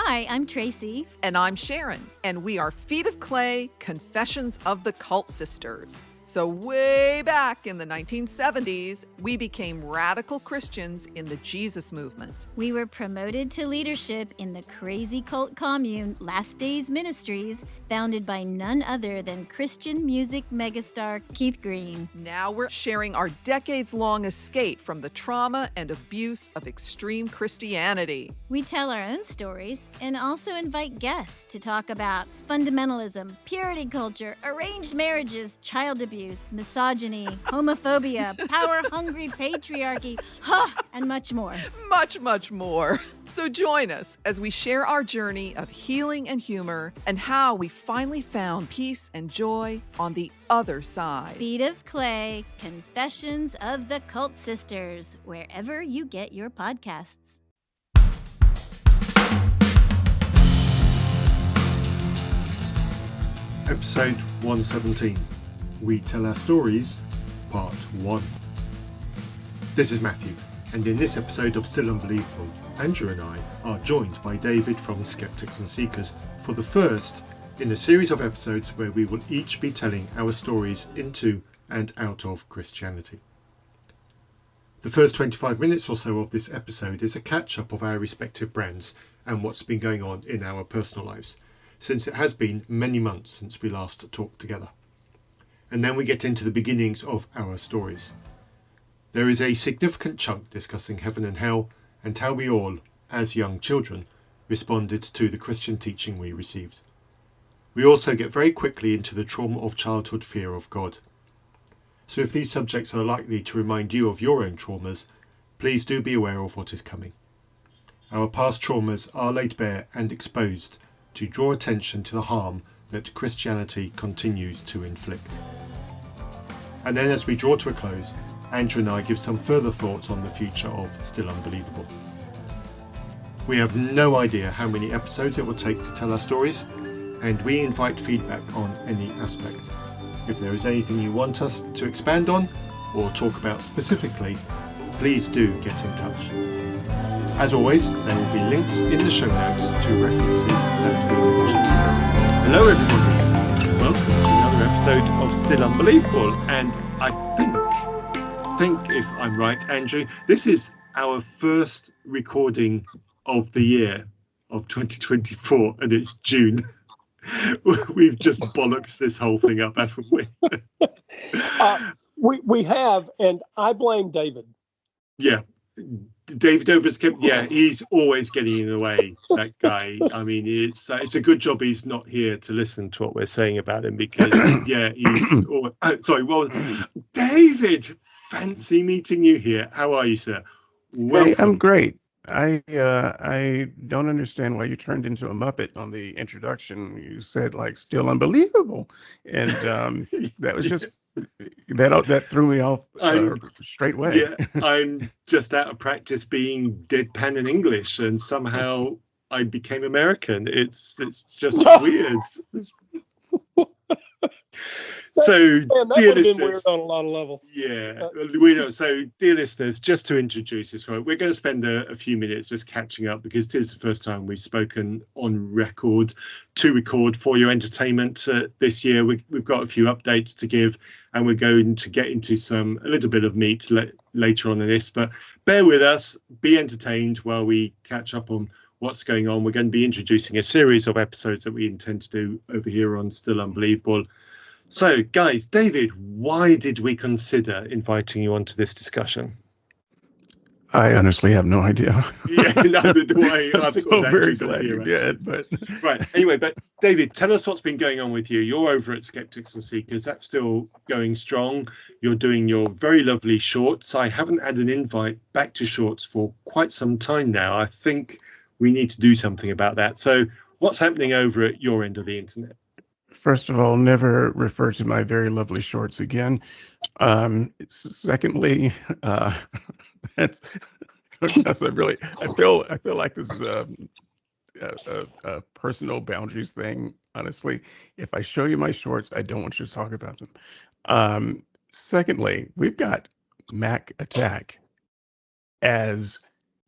Hi, I'm Tracy. And I'm Sharon, and we are Feet of Clay, Confessions of the Cult Sisters. So way back in the 1970s, we became radical Christians in the Jesus movement. We were promoted to leadership in the crazy cult commune Last Days Ministries, founded by none other than Christian music megastar Keith Green. Now we're sharing our decades-long escape from the trauma and abuse of extreme Christianity. We tell our own stories and also invite guests to talk about fundamentalism, purity culture, arranged marriages, child abuse, misogyny, homophobia, power-hungry patriarchy, and much more. Much, much more. So join us as we share our journey of healing and humor and how we finally found peace and joy on the other side. Feet of Clay, Confessions of the Cult Sisters, wherever you get your podcasts. Episode 117. We Tell Our Stories, Part 1. This is Matthew, and in this episode of Still Unbelievable, Andrew and I are joined by David from Skeptics and Seekers for the first in a series of episodes where we will each be telling our stories into and out of Christianity. The first 25 minutes or so of this episode is a catch-up of our respective brands and what's been going on in our personal lives, since it has been many months since we last talked together. And then we get into the beginnings of our stories. There is a significant chunk discussing heaven and hell and how we all, as young children, responded to the Christian teaching we received. We also get very quickly into the trauma of childhood fear of God. So if these subjects are likely to remind you of your own traumas, please do be aware of what is coming. Our past traumas are laid bare and exposed to draw attention to the harm that Christianity continues to inflict. And then as we draw to a close, Andrew and I give some further thoughts on the future of Still Unbelievable. We have no idea how many episodes it will take to tell our stories, and we invite feedback on any aspect. If there is anything you want us to expand on or talk about specifically, please do get in touch. As always, there will be links in the show notes to references that we mentioned. Hello everybody, welcome to another episode of Still Unbelievable, and I think if I'm right, Andrew, this is our first recording of the year of 2024, and it's June. We've just bollocked this whole thing up, haven't we? We have, and I blame David. Yeah. David over he's always getting in the way, that guy. I mean, it's a good job he's not here to listen to what we're saying about him, because he's David, fancy meeting you here. How are you, sir? Welcome. Hey, I'm great. I don't understand why you turned into a Muppet on the introduction. You said Still Unbelievable, and that was just that threw me off straight away. Yeah, I'm just out of practice being deadpan in English, and somehow I became American. It's just weird. So, dear listeners, weird on a lot of levels. Yeah, we know. So, dear listeners, just to introduce this, we're going to spend a few minutes just catching up, because it is the first time we've spoken on record to record for your entertainment this year. We've got a few updates to give, and we're going to get into a little bit of meat later on in this. But bear with us, be entertained while we catch up on what's going on. We're going to be introducing a series of episodes that we intend to do over here on Still Unbelievable. So, guys, David, why did we consider inviting you onto this discussion? I honestly have no idea. Yeah, neither do I. I think so very glad you did. But right. Anyway, but David, tell us what's been going on with you. You're over at Skeptics and Seekers. That's still going strong. You're doing your very lovely shorts. I haven't had an invite back to shorts for quite some time now. I think we need to do something about that. So, what's happening over at your end of the internet? First of all, never refer to my very lovely shorts again. Secondly, that's I feel like this is a personal boundaries thing. Honestly, if I show you my shorts, I don't want you to talk about them. Secondly, we've got Mac Attack as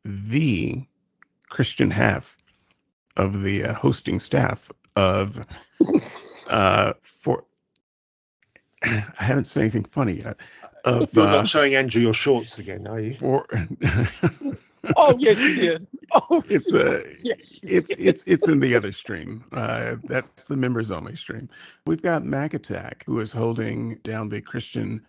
the Christian half of the hosting staff of for I haven't said anything funny yet. Of You're not showing Andrew your shorts again, are you? for Oh, yes, you did. Oh, it's yes. it's in the other stream. That's the members only stream. We've got Mac Attack, who is holding down the Christian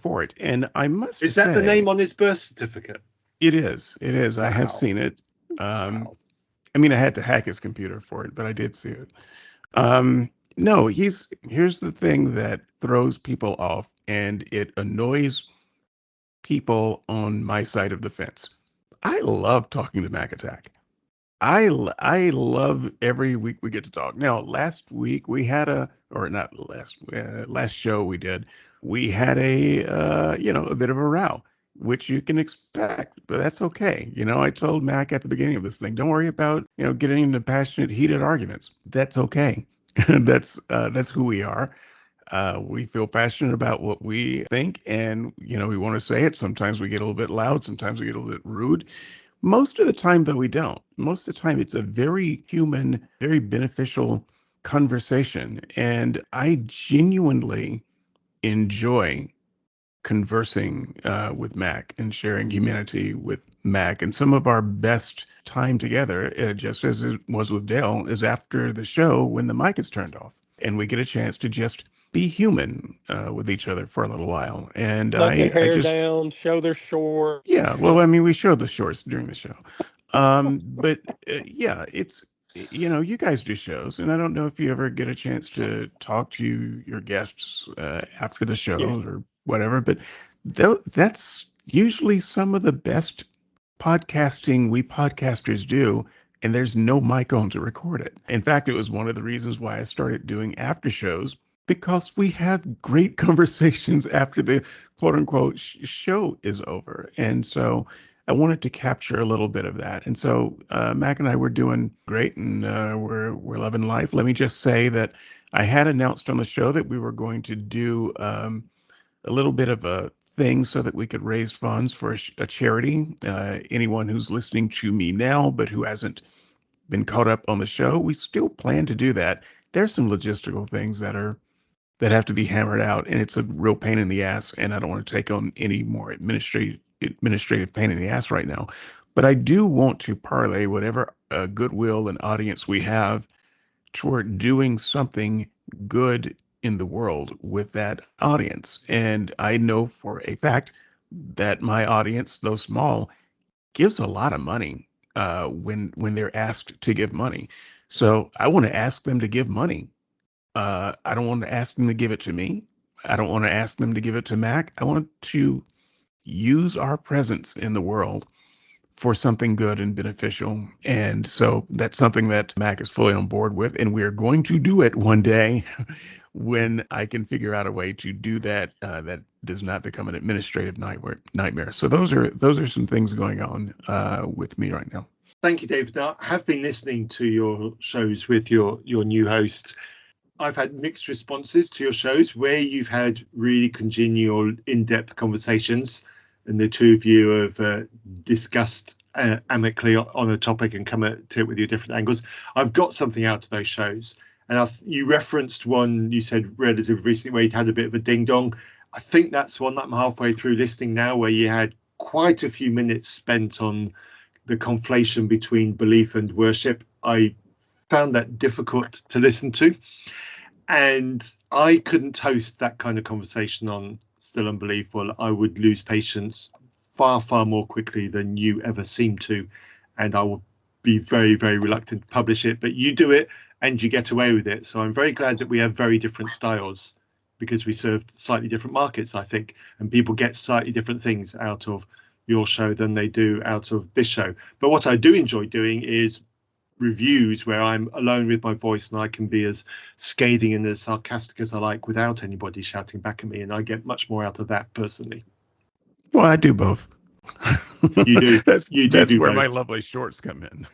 fort, and I must Is that say, the name on his birth certificate? it is. It is. I have Wow. seen it. Wow. I mean, I had to hack his computer for it, but I did see it. No, here's the thing that throws people off, and it annoys people on my side of the fence. I love talking to Mac Attack. I love every week we get to talk. Now, last week we had or not last show we did, we had a bit of a row, which you can expect, but that's okay. I told Mac at the beginning of this thing, don't worry about, getting into passionate, heated arguments. That's okay. That's who we are. We feel passionate about what we think, and we want to say it. Sometimes we get a little bit loud, sometimes we get a little bit rude. Most of the time, though, we don't. Most of the time, it's a very human, very beneficial conversation. And I genuinely enjoy conversing with Mac and sharing humanity with Mac. And some of our best time together, just as it was with Dale, is after the show when the mic is turned off. And we get a chance to just be human with each other for a little while. And Let their I hair just down, show their short. yeah, well, I mean, we showed the shorts during the show. But yeah, it's, you guys do shows, and I don't know if you ever get a chance to talk to your guests after the show Yeah. or whatever, but that's usually some of the best podcasting we podcasters do, and there's no mic on to record it. In fact, it was one of the reasons why I started doing after shows, because we have great conversations after the quote unquote show is over. And so I wanted to capture a little bit of that. And so Mac and I were doing great, and we're loving life. Let me just say that I had announced on the show that we were going to do a little bit of a thing so that we could raise funds for a charity. Anyone who's listening to me now, but who hasn't been caught up on the show, we still plan to do that. There's some logistical things that have to be hammered out, and it's a real pain in the ass, and I don't want to take on any more administrative pain in the ass right now. But I do want to parlay whatever goodwill and audience we have toward doing something good in the world with that audience. And I know for a fact that my audience, though small, gives a lot of money when they're asked to give money. So I want to ask them to give money. I don't want to ask them to give it to me. I don't want to ask them to give it to Mac. I want to use our presence in the world for something good and beneficial. And so that's something that Mac is fully on board with. And we are going to do it one day when I can figure out a way to do that that does not become an administrative nightmare. So those are some things going on with me right now. Thank you, David. Now, I have been listening to your shows with your new hosts. I've had mixed responses to your shows where you've had really congenial, in-depth conversations, and the two of you have discussed amicably on a topic and come at it with your different angles. I've got something out of those shows. And you referenced one you said relatively recently where you'd had a bit of a ding-dong. I think that's one that I'm halfway through listening now, where you had quite a few minutes spent on the conflation between belief and worship. I found that difficult to listen to. And I couldn't host that kind of conversation on Still Unbelievable. I would lose patience far, far more quickly than you ever seem to. And I will be very, very reluctant to publish it. But you do it and you get away with it. So I'm very glad that we have very different styles, because we serve slightly different markets, I think. And people get slightly different things out of your show than they do out of this show. But what I do enjoy doing is reviews where I'm alone with my voice and I can be as scathing and as sarcastic as I like without anybody shouting back at me, and I get much more out of that personally. Well, I do both. You do. That's do where both. my lovely shorts come in.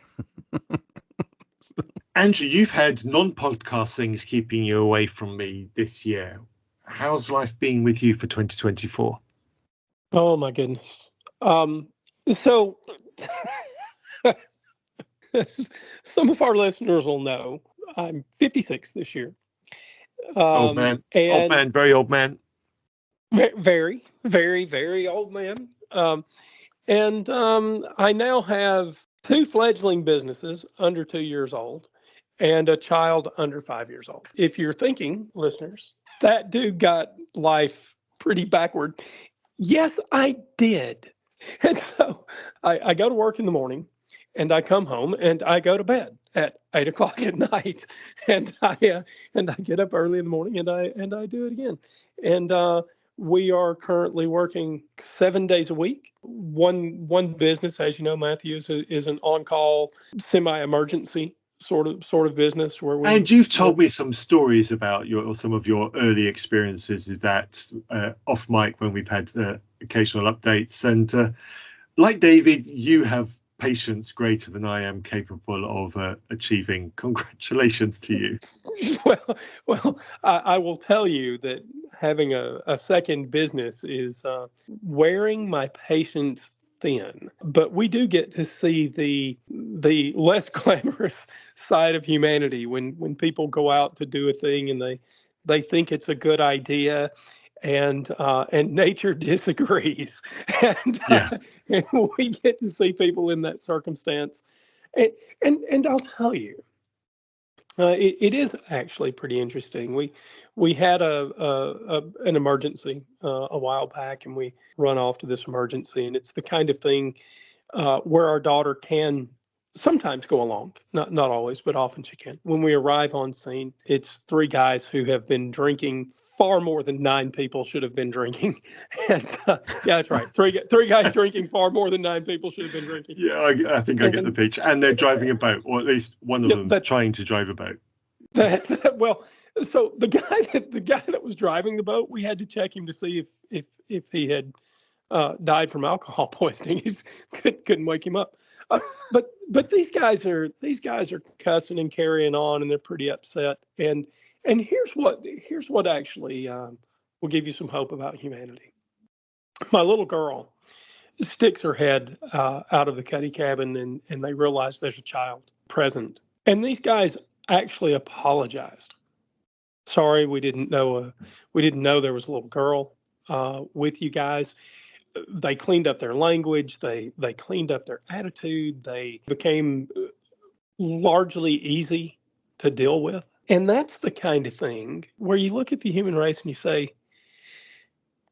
Andrew, you've had non-podcast things keeping you away from me this year. How's life been with you for 2024? Oh my goodness. So some of our listeners will know I'm 56 this year. Old man, very old man. Very, very, very old man. And I now have 2 fledgling businesses under 2 years old and a child under 5 years old. If you're thinking, listeners, that dude got life pretty backward. Yes, I did. And so I go to work in the morning and I come home and I go to bed at 8 o'clock at night. And I get up early in the morning and I do it again. And we are currently working 7 days a week. One business, as you know, Matthew, is an on-call, semi-emergency sort of business where we. And you've told me some stories about some of your early experiences with that off mic when we've had occasional updates. And like David, you have patience greater than I am capable of achieving. Congratulations to you. Well, I will tell you that having a second business is wearing my patience thin. But we do get to see the less glamorous side of humanity when people go out to do a thing and they think it's a good idea. And nature disagrees, and we get to see people in that circumstance, and I'll tell you, it is actually pretty interesting. We had an emergency a while back, and we run off to this emergency, and it's the kind of thing where our daughter can sometimes go along, not always, but often she can. When we arrive on scene, it's 3 guys who have been drinking far more than 9 people should have been drinking. And yeah, that's right. 3 guys drinking far more than 9 people should have been drinking. Yeah, I think I get the pitch. And they're driving a boat, or at least one of them's trying to drive a boat. Well, so the guy that was driving the boat, we had to check him to see if he had died from alcohol poisoning. He couldn't wake him up. But these guys are cussing and carrying on, and they're pretty upset. And here's what actually will give you some hope about humanity. My little girl sticks her head out of the cuddy cabin, and they realize there's a child present. And these guys actually apologized. Sorry, we didn't know there was a little girl with you guys. They cleaned up their language. They cleaned up their attitude. They became largely easy to deal with. And that's the kind of thing where you look at the human race and you say,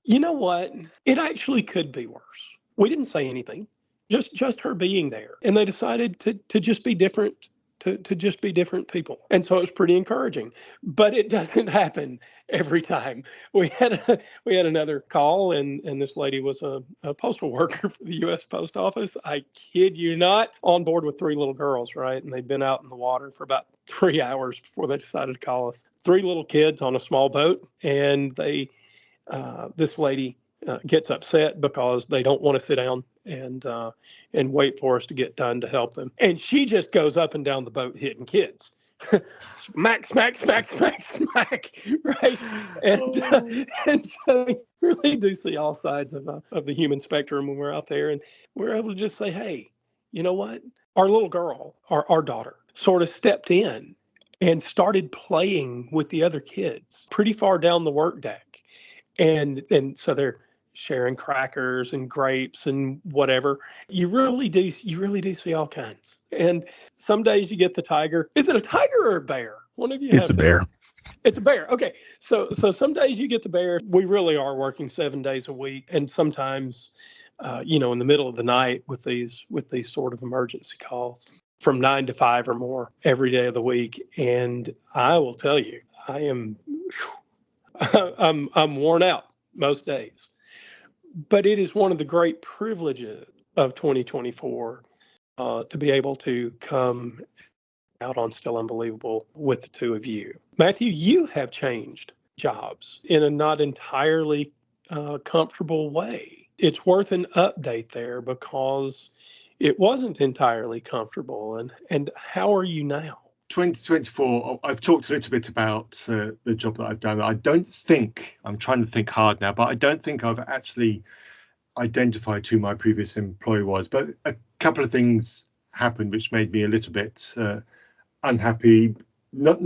you know what? It actually could be worse. We didn't say anything, just her being there. And they decided to just be different, to just be different people. And so it was pretty encouraging. But it doesn't happen every time. We had another call, and this lady was a postal worker for the U.S. Post Office. I kid you not, on board with 3 little girls, right? And they'd been out in the water for about 3 hours before they decided to call us. 3 little kids on a small boat, and this lady gets upset because they don't want to sit down and wait for us to get done to help them. And she just goes up and down the boat hitting kids. Smack, smack, smack, smack, smack, right? And so we really do see all sides of the human spectrum when we're out there, and we're able to just say, hey, you know what? Our little girl, our daughter, sort of stepped in and started playing with the other kids pretty far down the work deck. And so they're sharing crackers and grapes and whatever. You really do see all kinds. And some days you get the tiger. Is it a tiger or a bear? One of you. It's a bear. It's a bear. Okay. So some days you get the bear. We really are working 7 days a week, and sometimes, in the middle of the night with these sort of emergency calls from 9 to 5 or more every day of the week. And I will tell you, I'm worn out most days. But it is one of the great privileges of 2024 to be able to come out on Still Unbelievable with the 2 of you. Matthew, you have changed jobs in a not entirely comfortable way. It's worth an update there because it wasn't entirely comfortable. And how are you now? 2024, I've talked a little bit about the job that I've done. I'm trying to think hard now, but I don't think I've actually identified who my previous employer was. But a couple of things happened, which made me a little bit unhappy. Not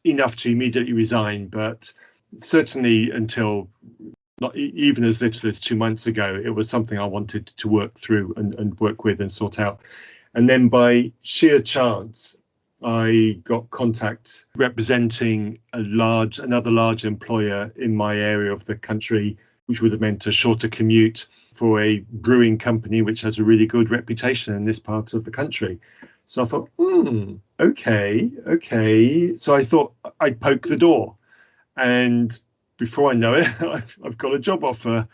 enough to immediately resign, but certainly until not even as little as 2 months ago, it was something I wanted to work through and work with and sort out. And then by sheer chance, I got contact representing another large employer in my area of the country, which would have meant a shorter commute for a brewing company, which has a really good reputation in this part of the country. So I thought, okay. So I thought I'd poke the door. And before I know it, I've got a job offer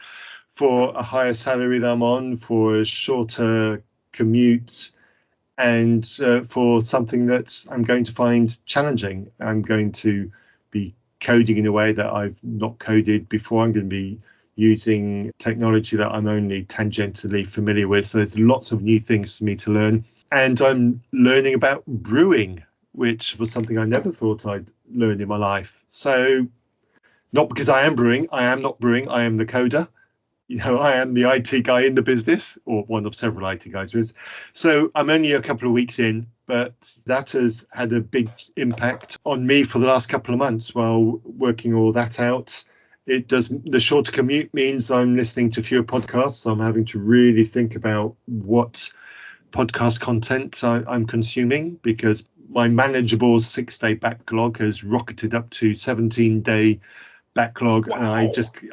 for a higher salary than I'm on, for a shorter commute, and for something that I'm going to find challenging. I'm going to be coding in a way that I've not coded before. I'm going to be using technology that I'm only tangentially familiar with. So there's lots of new things for me to learn. And I'm learning about brewing, which was something I never thought I'd learn in my life. So not because I am brewing, I am not brewing, I am the coder. I am the IT guy in the business, or one of several IT guys. So I'm only a couple of weeks in, but that has had a big impact on me for the last couple of months while working all that out. The shorter commute means I'm listening to fewer podcasts. So I'm having to really think about what podcast content I'm consuming, because my manageable 6-day backlog has rocketed up to 17-day backlog. Wow. And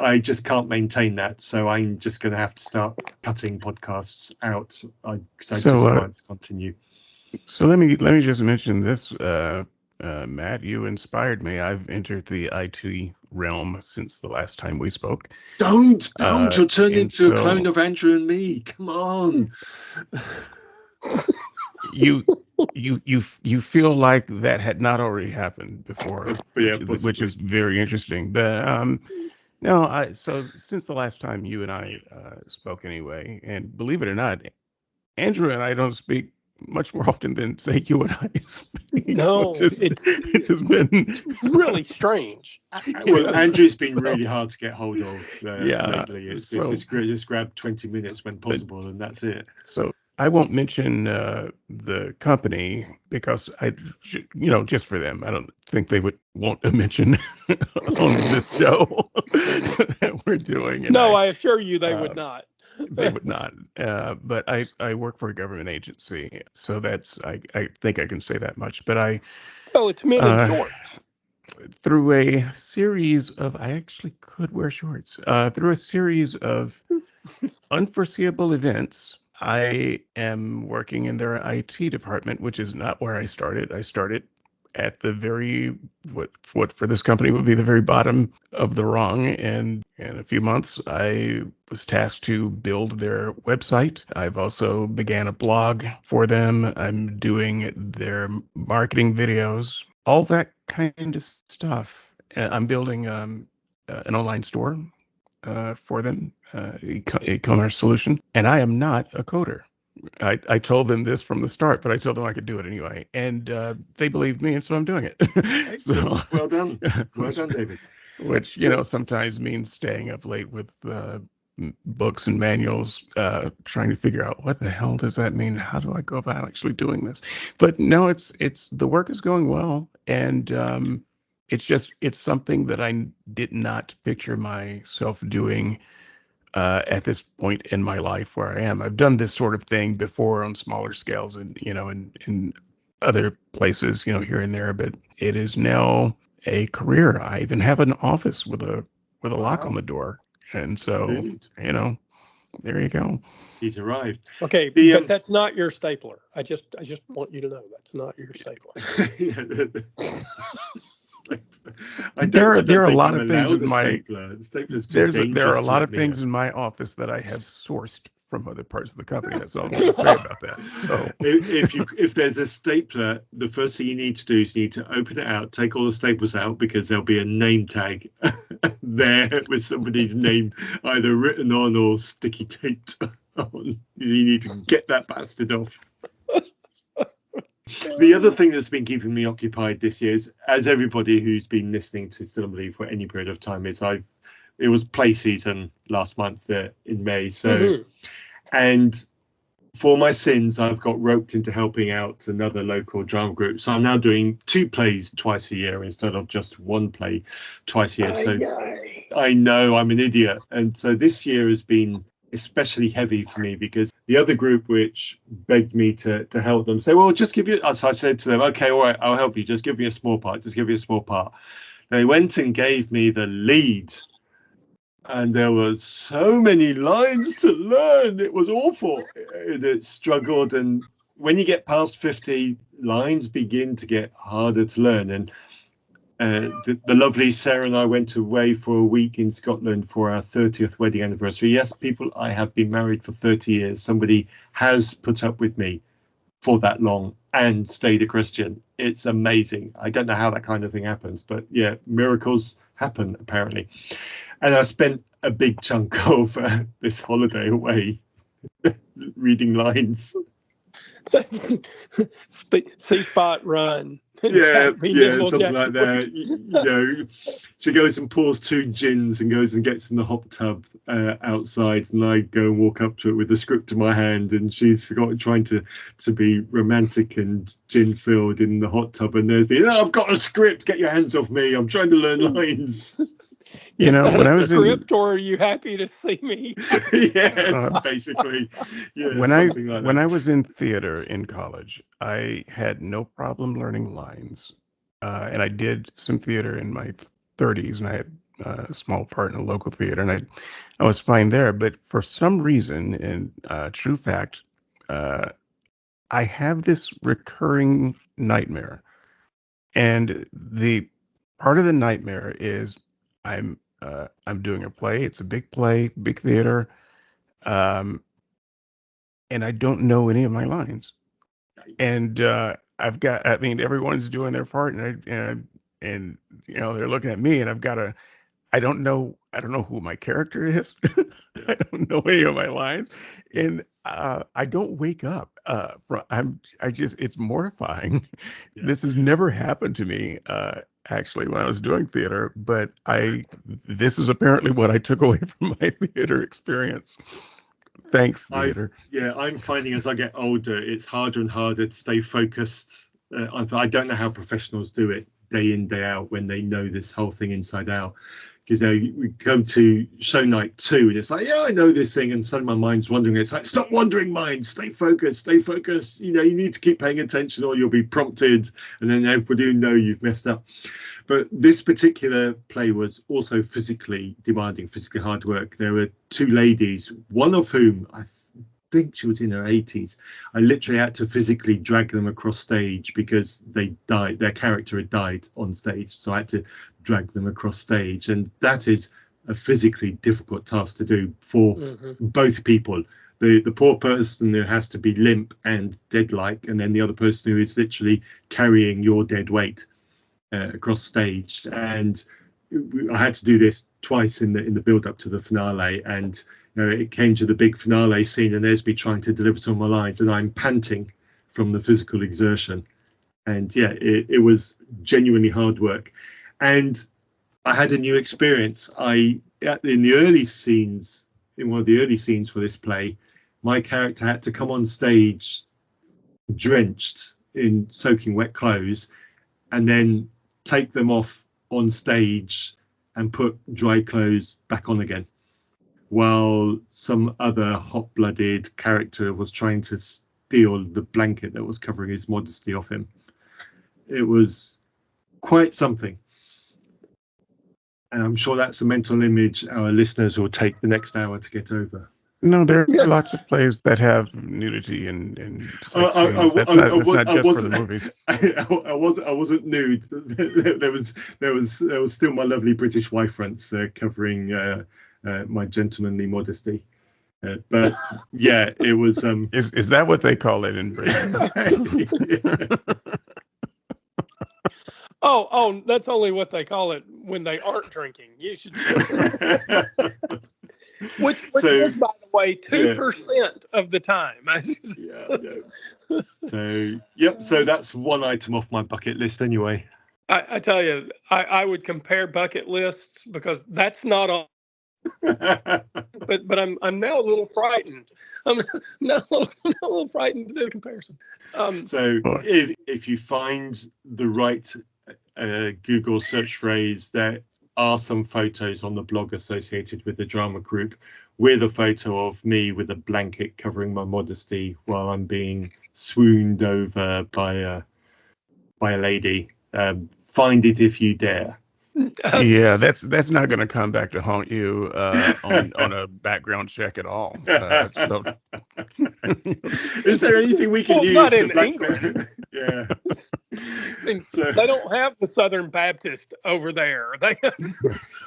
I just can't maintain that. So I'm just going to have to start cutting podcasts out. I just can't continue. So let me just mention this, Matt. You inspired me. I've entered the IT realm since the last time we spoke. Don't! You'll turn into a clone of Andrew and me. Come on. You feel like that had not already happened before, which is very interesting. But so since the last time you and I spoke anyway, and believe it or not, Andrew and I don't speak much more often than, say, you and I speak. No, it's just been really strange. Well, Andrew's been really hard to get hold of lately. It's just grab 20 minutes when possible, and that's it. So I won't mention the company because just for them, I don't think they would want a mention on this show that we're doing. And I assure you they would not. They would not. But I work for a government agency, so I think I can say that much. But it's men in shorts. Through a series of, I actually could wear shorts. Through a series of unforeseeable events, I am working in their IT department, which is not where I started. I started at the very, what for this company would be the very bottom of the rung. And in a few months, I was tasked to build their website. I've also began a blog for them. I'm doing their marketing videos, all that kind of stuff. I'm building an online store for them, e-commerce solution. And I am not a coder. I told them this from the start, but I told them I could do it anyway. And they believed me, and so I'm doing it. So, well done. Well done, David. Which, sometimes means staying up late with books and manuals, trying to figure out what the hell does that mean? How do I go about actually doing this? But no, it's the work is going well. And it's something that I did not picture myself doing at this point in my life where I am. I've done this sort of thing before on smaller scales and, in other places, here and there, but it is now a career. I even have an office with a lock on the door. And so, there you go. He's arrived. Okay, but that's not your stapler. I just want you to know that's not your stapler. There are a lot of things in my there are a lot of things in my office that I have sourced from other parts of the company. That's all I'm going to say about that. So if there's a stapler, the first thing you need to do is you need to open it out, take all the staples out, because there'll be a name tag there with somebody's name either written on or sticky taped on. You need to get that bastard off. The other thing that's been keeping me occupied this year is, as everybody who's been listening to Still Unbelieve for any period of time is, it was play season last month in May. So, and for my sins, I've got roped into helping out another local drama group. So I'm now doing 2 plays twice a year instead of just 1 play twice a year. So I know I'm an idiot. And so this year has been especially heavy for me because the other group, which begged me to help them, say, well, just give you. So I said to them, OK, all right, I'll help you. Just give me a small part. Just give me a small part. They went and gave me the lead. And there was so many lines to learn. It was awful. It struggled. And when you get past 50, lines begin to get harder to learn. And the lovely Sarah and I went away for a week in Scotland for our 30th wedding anniversary. Yes, people, I have been married for 30 years. Somebody has put up with me for that long and stayed a Christian. It's amazing. I don't know how that kind of thing happens, but yeah, miracles happen apparently. And I spent a big chunk of this holiday away reading lines. See spot run. Yeah, something like that. You know, she goes and pours 2 gins and goes and gets in the hot tub outside, and I go and walk up to it with the script in my hand, and she's trying to be romantic and gin filled in the hot tub, and there's me. Oh, I've got a script. Get your hands off me. I'm trying to learn lines. You know, when I was script, or are you happy to see me? Yes, basically. Yeah, when I was in theater in college, I had no problem learning lines, and I did some theater in my 30s, and I had a small part in a local theater, and I was fine there. But for some reason, and true fact, I have this recurring nightmare, and the part of the nightmare is I'm doing a play. It's a big play, big theater, and I don't know any of my lines. And I've got, I mean, everyone's doing their part, and you know, they're looking at me, and I don't know who my character is. I don't know any of my lines, and I don't wake up. It's mortifying. Yeah. This has never happened to me. Actually, when I was doing theater, but this is apparently what I took away from my theater experience. Thanks, theater. I'm finding as I get older, it's harder and harder to stay focused. I don't know how professionals do it day in, day out when they know this whole thing inside out. Because we go to show night 2 and it's like, yeah, I know this thing, and suddenly my mind's wandering. It's like, stop wandering, mind, stay focused. You know, you need to keep paying attention or you'll be prompted, and then everybody will know you've messed up. But this particular play was also physically demanding, physically hard work. There were 2 ladies, one of whom I think she was in her 80s. I literally had to physically drag them across stage because they died. Their character had died on stage, so I had to drag them across stage, and that is a physically difficult task to do for both people. The poor person who has to be limp and dead-like, and then the other person who is literally carrying your dead weight across stage. And I had to do this twice in the build up to the finale, and you know, it came to the big finale scene, and there's me trying to deliver some of my lines, and I'm panting from the physical exertion. And yeah, it was genuinely hard work. And I had a new experience. In one of the early scenes for this play, my character had to come on stage drenched in soaking wet clothes, and then take them off on stage and put dry clothes back on again, while some other hot-blooded character was trying to steal the blanket that was covering his modesty off him. It was quite something. And I'm sure that's a mental image our listeners will take the next hour to get over. No, there are lots of plays that have nudity and sex scenes. That's not just for the movies. I wasn't nude. There was still my lovely British wife fronts covering my gentlemanly modesty. But yeah, it was. Is that what they call it in Britain? Oh, that's only what they call it when they aren't drinking. You should. Which is, by the way, 2% of the time. So that's one item off my bucket list anyway. I tell you, I would compare bucket lists, because that's not But I'm now a little frightened. I'm now a little frightened to do the comparison. So if you find the right Google search phrase, there are some photos on the blog associated with the drama group with a photo of me with a blanket covering my modesty while I'm being swooned over by a lady. Find it if you dare. Yeah, that's not going to come back to haunt you on a background check at all. So, is there anything we can use? Not in England. Yeah. I mean, so, they don't have the Southern Baptist over there.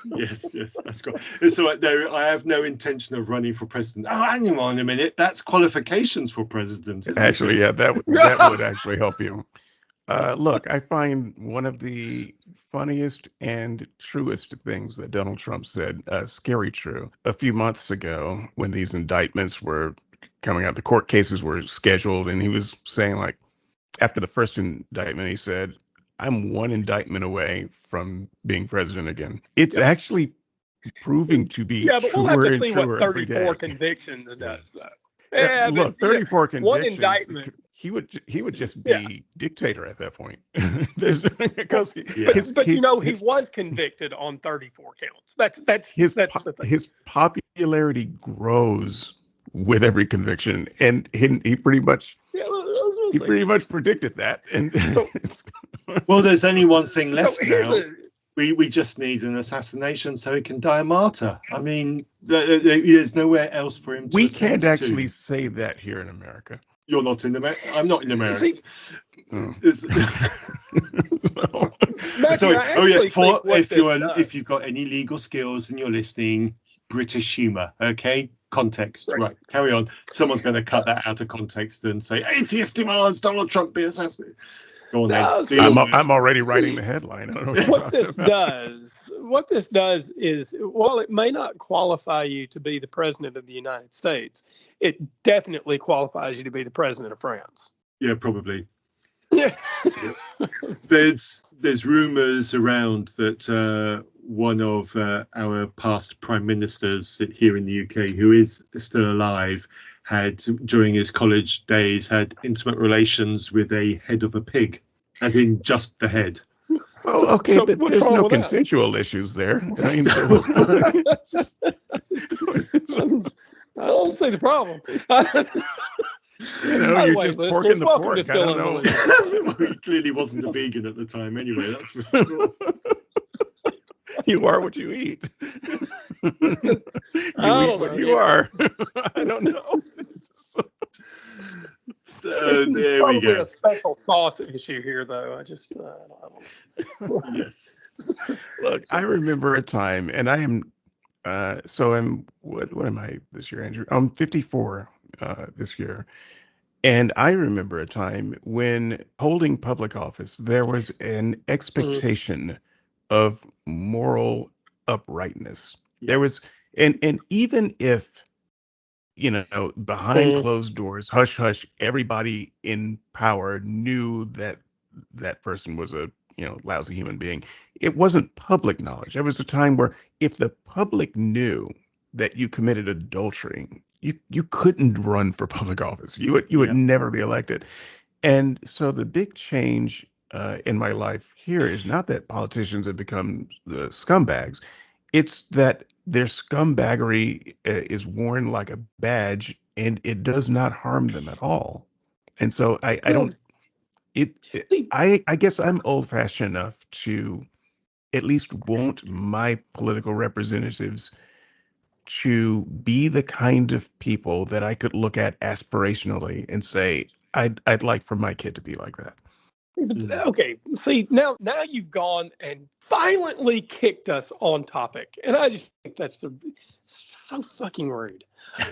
Yes, that's cool. So I have no intention of running for president. Oh, hang on a minute. That's qualifications for president. Actually, yeah, that would actually help you. Look, I find one of the funniest and truest things that Donald Trump said, scary true. A few months ago, when these indictments were coming out, the court cases were scheduled, and he was saying, like, after the first indictment, he said, I'm one indictment away from being president again. It's actually proving to be but we'll have to see what 34 convictions does, though. Yeah, look, 34 convictions. One indictment. He would just be dictator at that point. But he was convicted on 34 counts. That's his the thing. His popularity grows with every conviction, and he pretty much predicted that. And well, there's only one thing left now. We just need an assassination so he can die a martyr. I mean, there's nowhere else for him to. We can't actually say that here in America. You're not in America. I'm not in America. Sorry. Oh yeah. If you've got any legal skills and you're listening, British humour. Okay. Context. Right. Carry on. Someone's going to cut that out of context and say atheist demands Donald Trump be assassinated. Go on then. I'm already writing the headline. I don't know what this does is, while it may not qualify you to be the president of the United States, it definitely qualifies you to be the president of France. Yeah, probably. Yeah. There's rumours around that one of our past prime ministers here in the UK, who is still alive, had during his college days had intimate relations with a head of a pig, as in just the head. Oh, okay, but there's no consensual issues there. I mean, I don't see the problem. You're just porking the pork. I don't know. Well, he clearly wasn't a vegan at the time anyway, that's for sure. You are what you eat. You eat what you are. I don't know. So there we go. A special sauce issue here, though. I don't know. Yes. Look, I remember a time, and I am. So I'm. What am I this year, Andrew? I'm 54 this year, and I remember a time when holding public office, there was an expectation of moral uprightness. There was, and even if, behind closed doors, hush hush, everybody in power knew that that person was a lousy human being. It wasn't public knowledge. There was a time where if the public knew that you committed adultery, you couldn't run for public office. You would never be elected. And so the big change in my life here is not that politicians have become the scumbags. It's that their scumbaggery is worn like a badge, and it does not harm them at all. And so I guess I'm old-fashioned enough to at least want my political representatives to be the kind of people that I could look at aspirationally and say, I'd like for my kid to be like that. Okay, see, now you've gone and violently kicked us on topic, and I just think that's so fucking rude.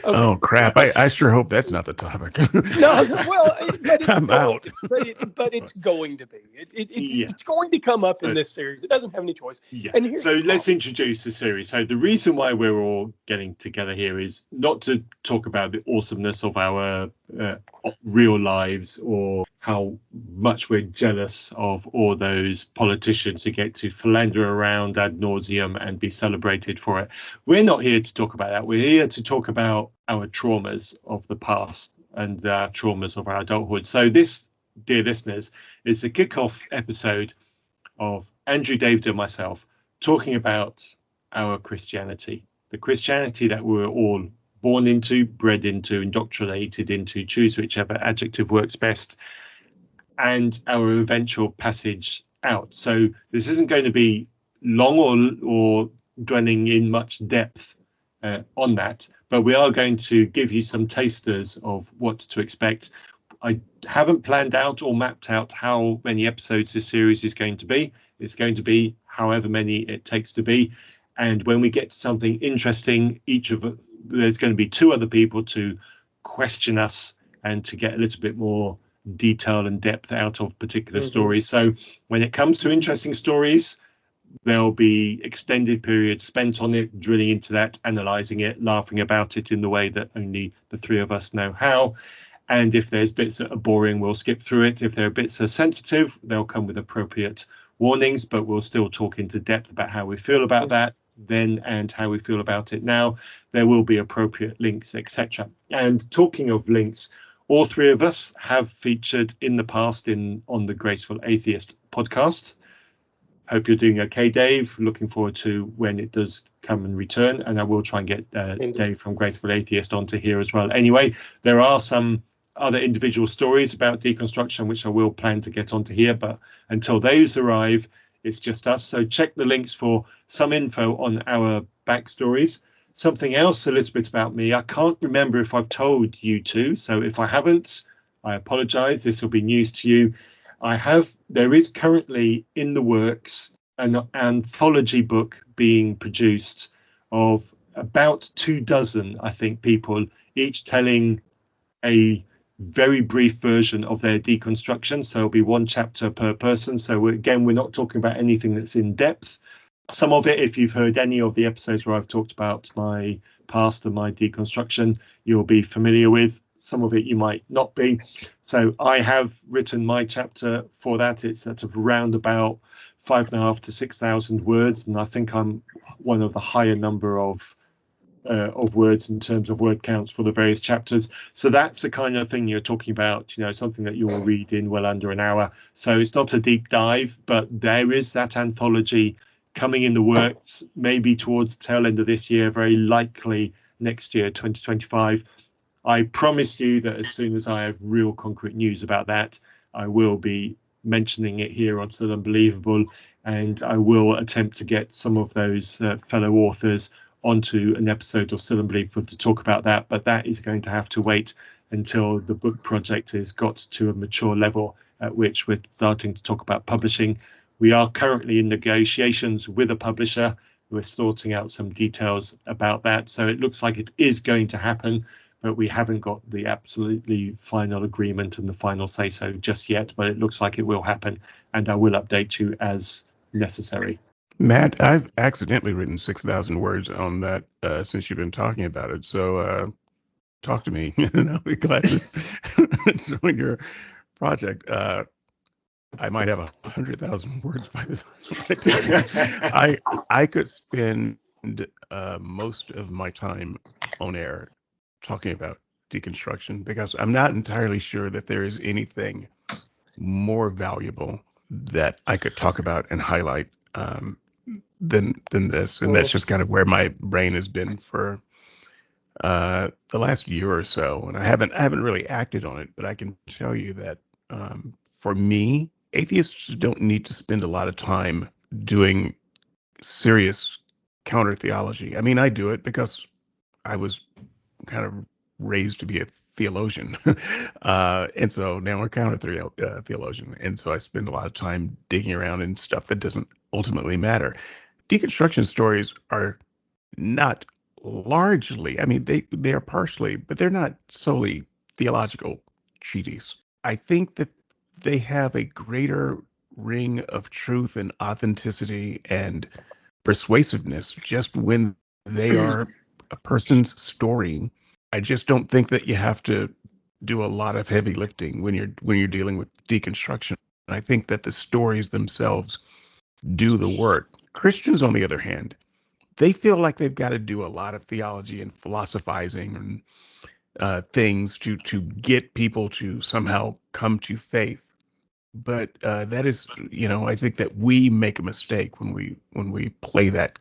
Oh crap! I sure hope that's not the topic. No, well, but I'm out. but it's going to be. Yeah. It's going to come up in So- this series. It doesn't have any choice. Yeah. And here's So the let's problem. introduce the series. So the reason why we're all getting together here is not to talk about the awesomeness of our real lives or how much we're jealous of all those politicians who get to philander around ad nauseum and be celebrated for it. We're not here to talk about that. We're here to talk about our traumas of the past and the traumas of our adulthood. So this, dear listeners, is a kickoff episode of Andrew, David, and myself talking about our Christianity, the Christianity that we were all born into, bred into, indoctrinated into, choose whichever adjective works best, and our eventual passage out. So this isn't going to be long or dwelling in much depth on that, but we are going to give you some tasters of what to expect. I haven't planned out or mapped out how many episodes this series is going to be. It's going to be however many it takes to be. And when we get to something interesting, there's going to be two other people to question us and to get a little bit more detail and depth out of particular stories. So when it comes to interesting stories, there'll be extended periods spent on it, drilling into that, analysing it, laughing about it in the way that only the three of us know how. And if there's bits that are boring, we'll skip through it. If there are bits that are sensitive, they'll come with appropriate warnings, but we'll still talk into depth about how we feel about that then and how we feel about it now. There will be appropriate links, etc. And talking of links, all three of us have featured in the past on the Graceful Atheist podcast. Hope you're doing okay, Dave. Looking forward to when it does come and return. And I will try and get Dave from Graceful Atheist onto here as well. Anyway, there are some other individual stories about deconstruction, which I will plan to get onto here. But until those arrive, it's just us. So check the links for some info on our backstories. Something else, a little bit about me. I can't remember if I've told you two. So if I haven't, I apologize. This will be news to you. There is currently in the works an anthology book being produced of about 24, I think, people, each telling a very brief version of their deconstruction. So it'll be one chapter per person. So we're not talking about anything that's in depth. Some of it, if you've heard any of the episodes where I've talked about my past and my deconstruction, you'll be familiar with. Some of it you might not be. So I have written my chapter for that. It's at around about 5,500 to 6,000 words, and I think I'm one of the higher number of words in terms of word counts for the various chapters. So that's the kind of thing you're talking about, something that you'll read in well under an hour. So it's not a deep dive, but there is that anthology coming in the works, maybe towards the tail end of this year, very likely next year, 2025. I promise you that as soon as I have real concrete news about that, I will be mentioning it here on Still Unbelievable, and I will attempt to get some of those fellow authors onto an episode of Still Unbelievable to talk about that. But that is going to have to wait until the book project has got to a mature level at which we're starting to talk about publishing. We are currently in negotiations with a publisher. We're sorting out some details about that. So it looks like it is going to happen, but we haven't got the absolutely final agreement and the final say-so just yet, but it looks like it will happen, and I will update you as necessary. Matt, I've accidentally written 6,000 words on that since you've been talking about it. So talk to me, and I'll be glad to join your project. I might have 100,000 words by this time. I could spend most of my time on air talking about deconstruction, because I'm not entirely sure that there is anything more valuable that I could talk about and highlight than this. And that's just kind of where my brain has been for the last year or so. And I haven't really acted on it, but I can tell you that for me, atheists don't need to spend a lot of time doing serious counter theology. I mean, I do it because I was kind of raised to be a theologian. And so now I'm a counter theologian. And so I spend a lot of time digging around in stuff that doesn't ultimately matter. Deconstruction stories are not largely, I mean, they are partially, but they're not solely theological treatises. I think that they have a greater ring of truth and authenticity and persuasiveness just when they are a person's story. I just don't think that you have to do a lot of heavy lifting when you're dealing with deconstruction. I think that the stories themselves do the work. Christians, on the other hand, they feel like they've got to do a lot of theology and philosophizing and things to get people to somehow come to faith. But that is, I think that we make a mistake when we play that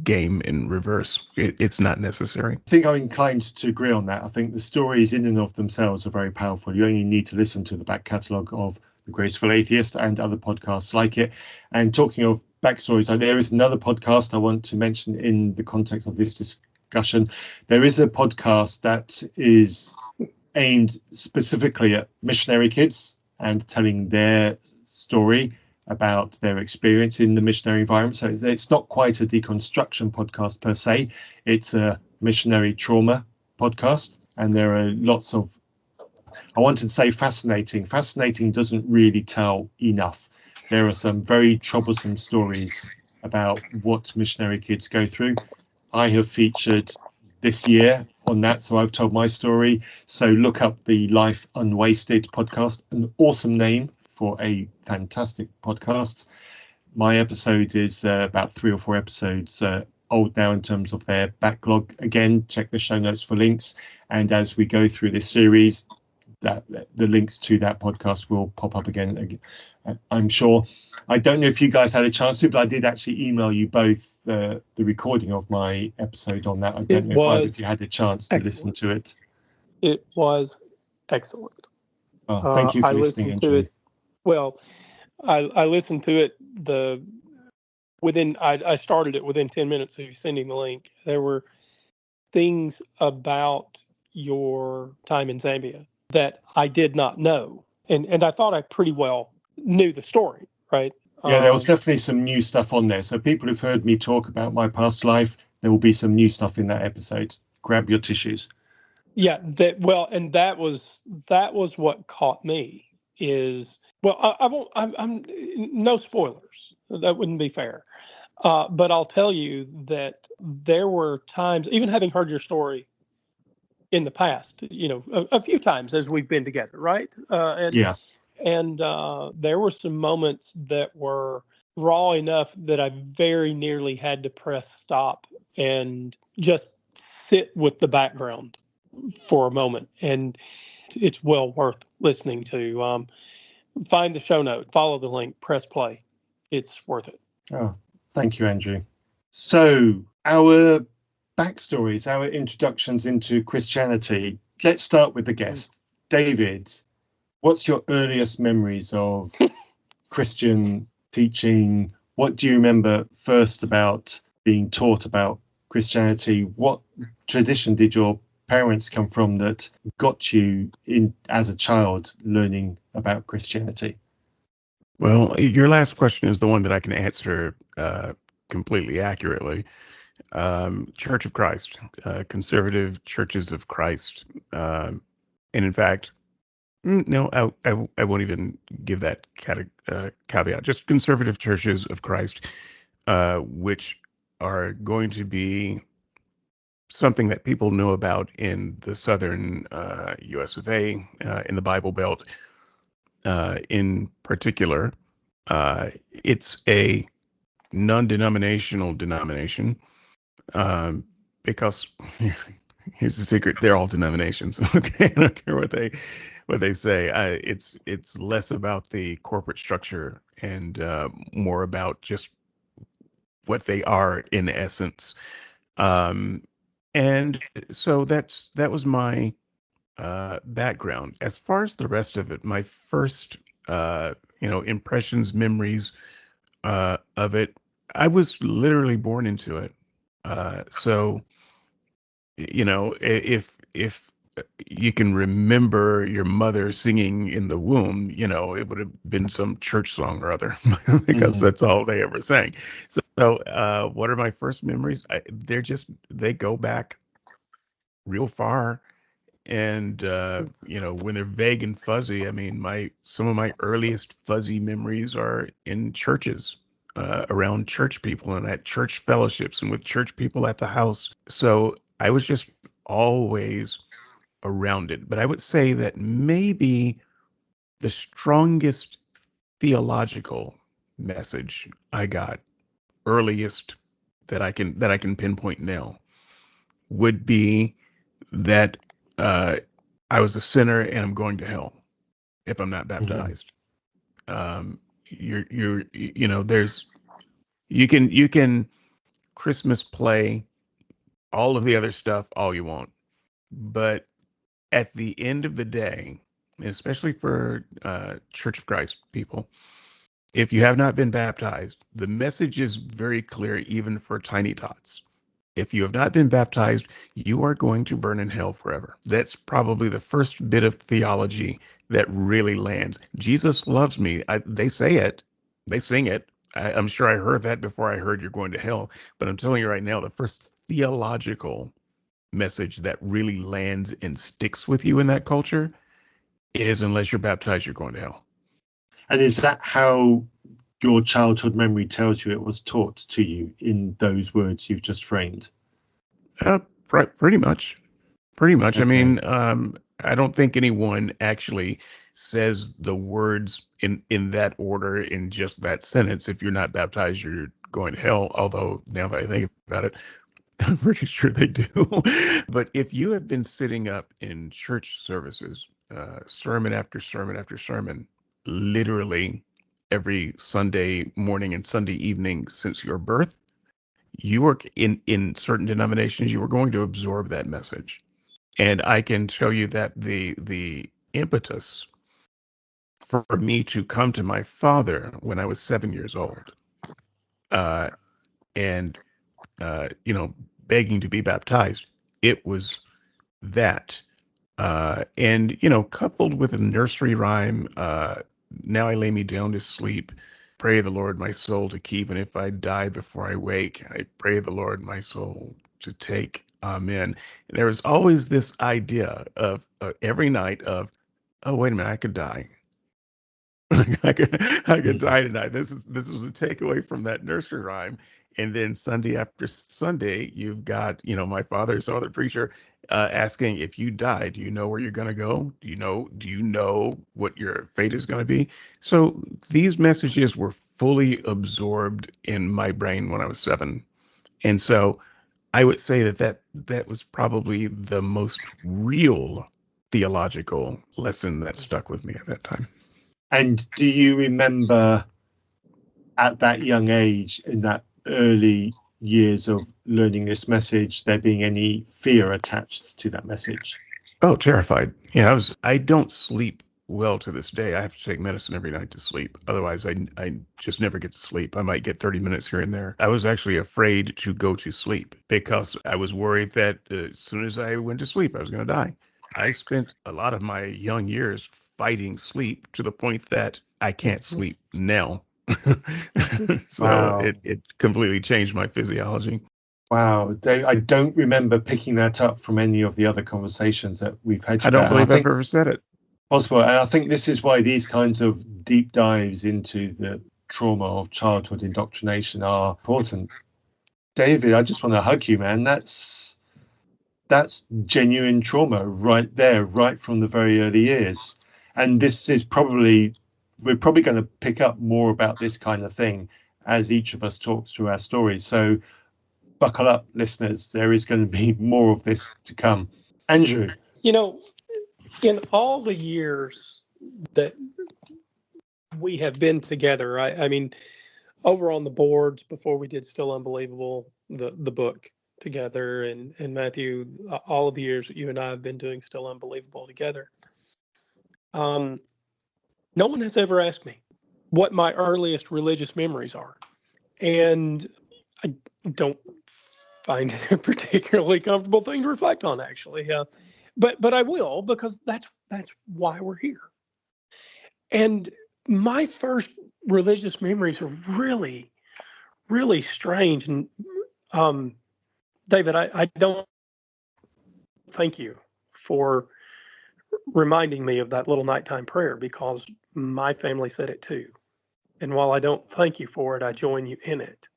game in reverse. It's not necessary. I think I'm inclined to agree on that. I think the stories in and of themselves are very powerful. You only need to listen to the back catalogue of The Graceful Atheist and other podcasts like it. And talking of backstories, there is another podcast I want to mention in the context of this discussion. There is a podcast that is aimed specifically at missionary kids and telling their story about their experience in the missionary environment. So it's not quite a deconstruction podcast per se. It's a missionary trauma podcast. And there are lots of, I wanted to say fascinating. Fascinating doesn't really tell enough. There are some very troublesome stories about what missionary kids go through. I have featured this year on that, so I've told my story. So look up the Life Unwasted podcast, an awesome name for a fantastic podcast. My episode is about 3 or 4 episodes old now in terms of their backlog. Again, check the show notes for links. And as we go through this series, that the links to that podcast will pop up again, I'm sure. I don't know if you guys had a chance to, but I did actually email you both the recording of my episode on that. I don't know if either of you had a chance to listen to it. It was excellent. Oh, thank you for listening, to it. Well, I listened to it I started it within 10 minutes of you sending the link. There were things about your time in Zambia that I did not know. And I thought I pretty well knew the story, right? Yeah, there was definitely some new stuff on there. So people who've heard me talk about my past life, there will be some new stuff in that episode. Grab your tissues. Yeah, that was what caught me is, well, I won't, I'm no spoilers. That wouldn't be fair. But I'll tell you that there were times, even having heard your story in the past, a few times as we've been together, right? And there were some moments that were raw enough that I very nearly had to press stop and just sit with the background for a moment. And it's well worth listening to. Find the show note, follow the link, press play. It's worth it. Oh, thank you, Andrew. So our backstories, our introductions into Christianity. Let's start with the guest. David, what's your earliest memories of Christian teaching? What do you remember first about being taught about Christianity? What tradition did your parents come from that got you in as a child learning about Christianity? Well, your last question is the one that I can answer completely accurately. Church of Christ, conservative churches of Christ. And in fact, no, I won't even give that caveat. Just conservative churches of Christ, which are going to be something that people know about in the southern U.S. of A., in the Bible Belt in particular. It's a non-denominational denomination because here's the secret: they're all denominations. Okay, I don't care what they say. It's less about the corporate structure and more about just what they are in essence. And so that was my background. As far as the rest of it, my first impressions, memories of it, I was literally born into it. So if you can remember your mother singing in the womb, it would have been some church song or other because that's all they ever sang. So So, what are my first memories? They go back real far. And when they're vague and fuzzy, I mean, some of my earliest fuzzy memories are in churches, around church people and at church fellowships and with church people at the house. So I was just always around it. But I would say that maybe the strongest theological message I got earliest that I can pinpoint now would be that I was a sinner and I'm going to hell if I'm not baptized. There's you can Christmas play all of the other stuff all you want, but at the end of the day, especially for Church of Christ people, if you have not been baptized, the message is very clear, even for tiny tots. If you have not been baptized, you are going to burn in hell forever. That's probably the first bit of theology that really lands. Jesus loves me. They say it. They sing it. I'm sure I heard that before I heard you're going to hell. But I'm telling you right now, the first theological message that really lands and sticks with you in that culture is, unless you're baptized, you're going to hell. And is that how your childhood memory tells you it was taught to you in those words you've just framed? Pretty much. Okay. I mean, Okay. I don't think anyone actually says the words in that order in just that sentence. If you're not baptized, you're going to hell. Although now that I think about it, I'm pretty sure they do. But if you have been sitting up in church services, sermon after sermon after sermon, literally every Sunday morning and Sunday evening since your birth, you are in certain denominations, you are going to absorb that message. And I can tell you that the impetus for me to come to my father when I was 7 years old, and begging to be baptized, it was that. And coupled with a nursery rhyme, now I lay me down to sleep, pray the Lord my soul to keep, and if I die before I wake, I pray the Lord my soul to take. Amen. And there was always this idea of every night of, oh, wait a minute, I could die. I could die tonight. This was a takeaway from that nursery rhyme. And then Sunday after Sunday, you've got, my father, some other preacher, asking, if you die, do you know where you're going to go? Do you know what your fate is going to be? So these messages were fully absorbed in my brain when I was 7. And so I would say that was probably the most real theological lesson that stuck with me at that time. And do you remember at that young age, in that early years of learning this message, there being any fear attached to that message? Oh, terrified. Yeah, I don't sleep well to this day. I have to take medicine every night to sleep. Otherwise, I just never get to sleep. I might get 30 minutes here and there. I was actually afraid to go to sleep because I was worried that as soon as I went to sleep, I was going to die. I spent a lot of my young years fighting sleep to the point that I can't sleep now. So Wow. it completely changed my physiology. Wow, Dave, I don't remember picking that up from any of the other conversations that we've had. I don't believe I've ever said it. Possible. And I think this is why these kinds of deep dives into the trauma of childhood indoctrination are important. David, I just want to hug you, man. That's genuine trauma right there, right from the very early years. And this is we're probably going to pick up more about this kind of thing as each of us talks through our stories. So buckle up, listeners. There is going to be more of this to come. Andrew. In all the years that we have been together, I mean, over on the boards before we did Still Unbelievable, the book together, and Matthew, all of the years that you and I have been doing Still Unbelievable together, no one has ever asked me what my earliest religious memories are. And I don't find it a particularly comfortable thing to reflect on, actually. But I will, because that's why we're here. And my first religious memories are really, really strange. And David, I don't thank you for reminding me of that little nighttime prayer, because my family said it too. And while I don't thank you for it, I join you in it.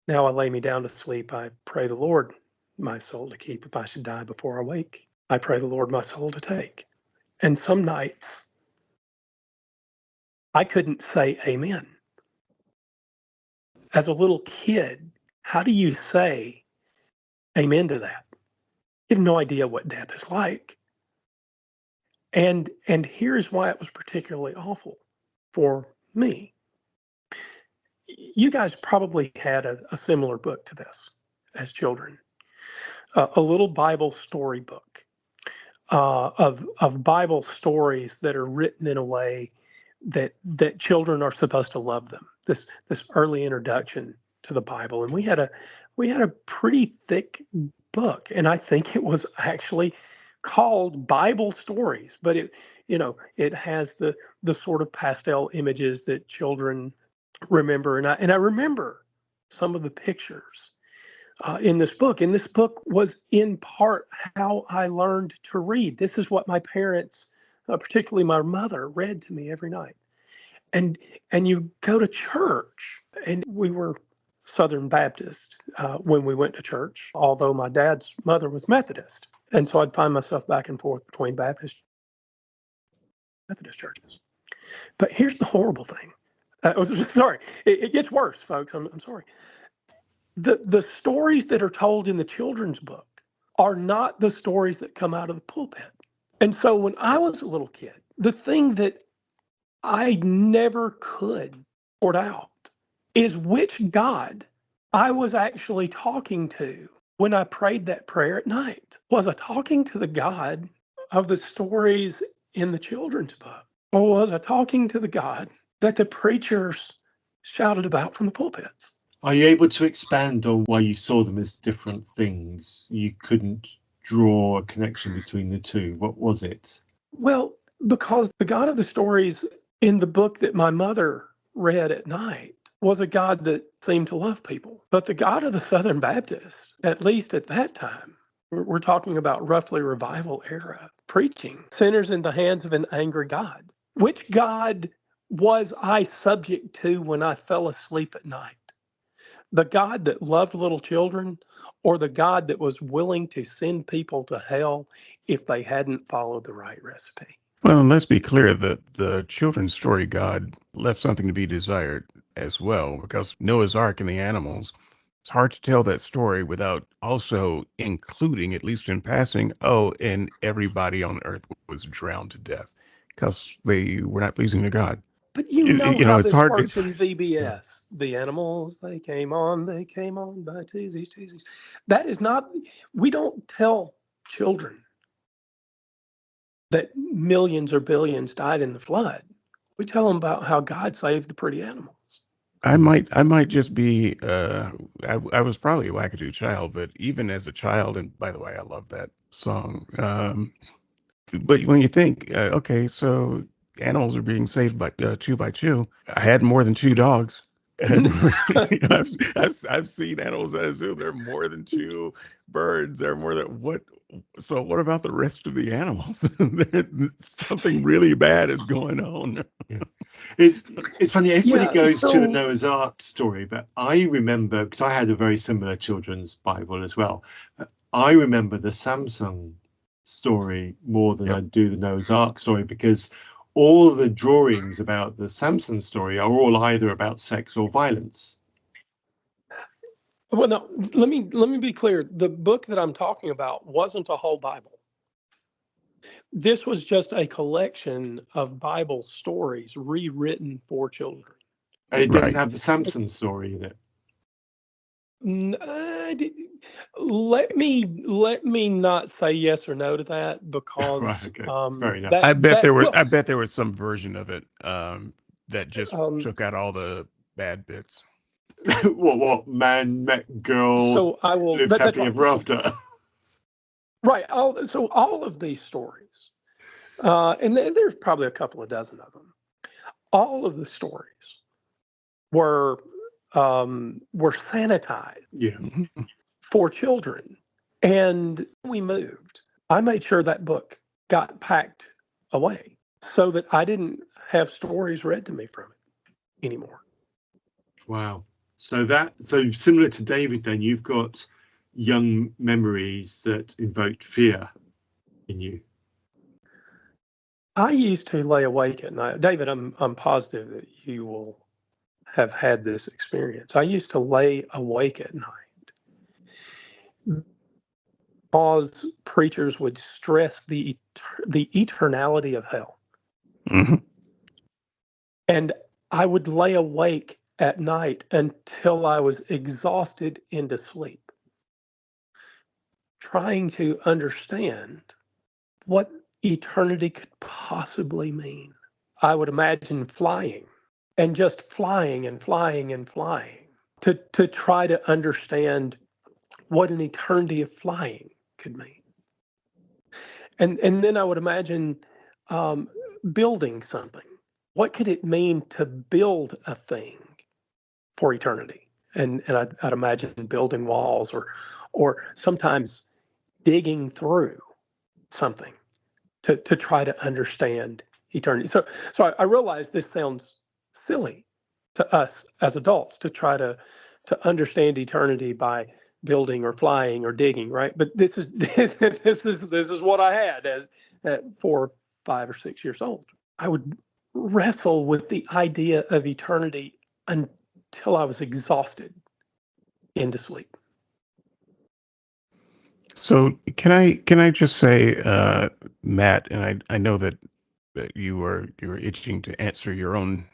Now I lay me down to sleep. I pray the Lord my soul to keep if I should die before I wake. I pray the Lord my soul to take. And some nights I couldn't say amen. As a little kid, how do you say amen to that? You have no idea what death is like. And here's why it was particularly awful for me. You guys probably had a similar book to this as children, a little Bible storybook of Bible stories that are written in a way that children are supposed to love them. This early introduction to the Bible, and we had a pretty thick book, and I think it was actually called Bible Stories, but it has the sort of pastel images that children remember, and I remember some of the pictures in this book. And this book was in part how I learned to read. This is what my parents, particularly my mother, read to me every night. And you go to church, and we were Southern Baptist when we went to church, although my dad's mother was Methodist. And so I'd find myself back and forth between Baptist and Methodist churches. But here's the horrible thing. Sorry, it gets worse, folks. I'm sorry. The stories that are told in the children's book are not the stories that come out of the pulpit. And so when I was a little kid, the thing that I never could sort out is which God I was actually talking to when I prayed that prayer at night. Was I talking to the God of the stories in the children's book? Or was I talking to the God that the preachers shouted about from the pulpits? Are you able to expand on why you saw them as different things? You couldn't draw a connection between the two. What was it? Well, because the God of the stories in the book that my mother read at night was a God that seemed to love people. But the God of the Southern Baptists, at least at that time, we're talking about roughly revival era preaching, sinners in the hands of an angry God. Which God was I subject to when I fell asleep at night? The God that loved little children, or the God that was willing to send people to hell if they hadn't followed the right recipe? Well, and let's be clear that the children's story God left something to be desired as well, because Noah's Ark and the animals, it's hard to tell that story without also including, at least in passing, and everybody on earth was drowned to death because they were not pleasing to God. But you know how It's this hard. works in VBS. The animals, they came on by twosies. That is not, we don't tell children that millions or billions died in the flood. We tell them about how God saved the pretty animals. I might just be. I was probably a wackadoo child, but even as a child, and by the way, I love that song. But when you think, okay, so animals are being saved by chew. I had more than 2 dogs. I've seen animals at a zoo. There are more than 2 birds. There are more than what? So what about the rest of the animals? Something really bad is going on. Yeah. It's funny. Everybody goes to the so Noah's Ark story, but I remember, because I had a very similar children's Bible as well. I remember the Samsung story more than I do the Noah's Ark story, because all the drawings about the Samson story are all either about sex or violence. well, no, let me be clear. The book that I'm talking about wasn't a whole Bible. This was just a collection of Bible stories rewritten for children. And it didn't Right. have the Samson story in it. Let me not say yes or no to that, because Right, okay. Fair enough. I bet there well, was some version of it that just took out all the bad bits. what man met girl, so I will. lived That's happily right. ever after. Right. So all of these stories, and there's probably a couple of dozen of them. All of the stories were were sanitized Yeah. for children. And we moved. I made sure that book got packed away so that I didn't have stories read to me from it anymore. Wow. So similar to David, then you've got young memories that invoked fear in you. I used to lay awake at night. David, I'm positive that you will have had this experience. I used to lay awake at night because preachers would stress the eternality of hell. Mm-hmm. And I would lay awake at night until I was exhausted into sleep, trying to understand what eternity could possibly mean. I would imagine flying and just flying and flying and flying to try to understand what an eternity of flying could mean. And then I would imagine building something. What could it mean to build a thing for eternity? And I'd imagine building walls or sometimes digging through something to try to understand eternity. So I realize this sounds silly to us as adults to try to understand eternity by building or flying or digging, right? But this is this is what I had as at 4, 5, or 6 years old. I would wrestle with the idea of eternity until I was exhausted into sleep. So can I just say, Matt, and I know that you were itching to answer your own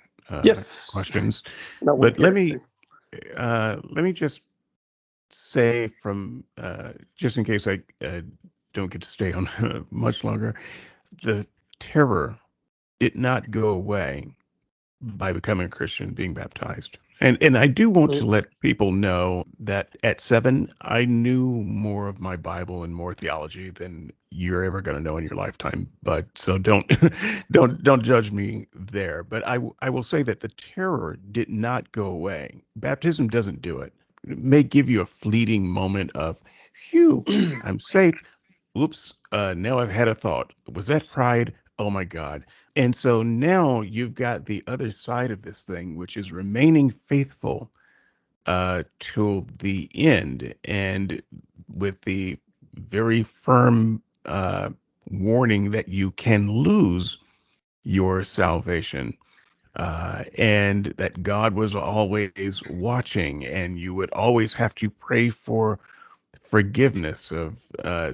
Yes. questions, No, but let me just say from just in case I don't get to stay on much longer, the terror did not go away by becoming a Christian, being baptized. And I do want to let people know that at 7, I knew more of my Bible and more theology than you're ever going to know in your lifetime. But so don't don't judge me there. But I will say that the terror did not go away. Baptism doesn't do it. It may give you a fleeting moment of, phew, I'm safe. Oops, now I've had a thought. Was that pride? Oh my God. And so now you've got the other side of this thing, which is remaining faithful till the end, and with the very firm warning that you can lose your salvation. And that God was always watching, and you would always have to pray for forgiveness of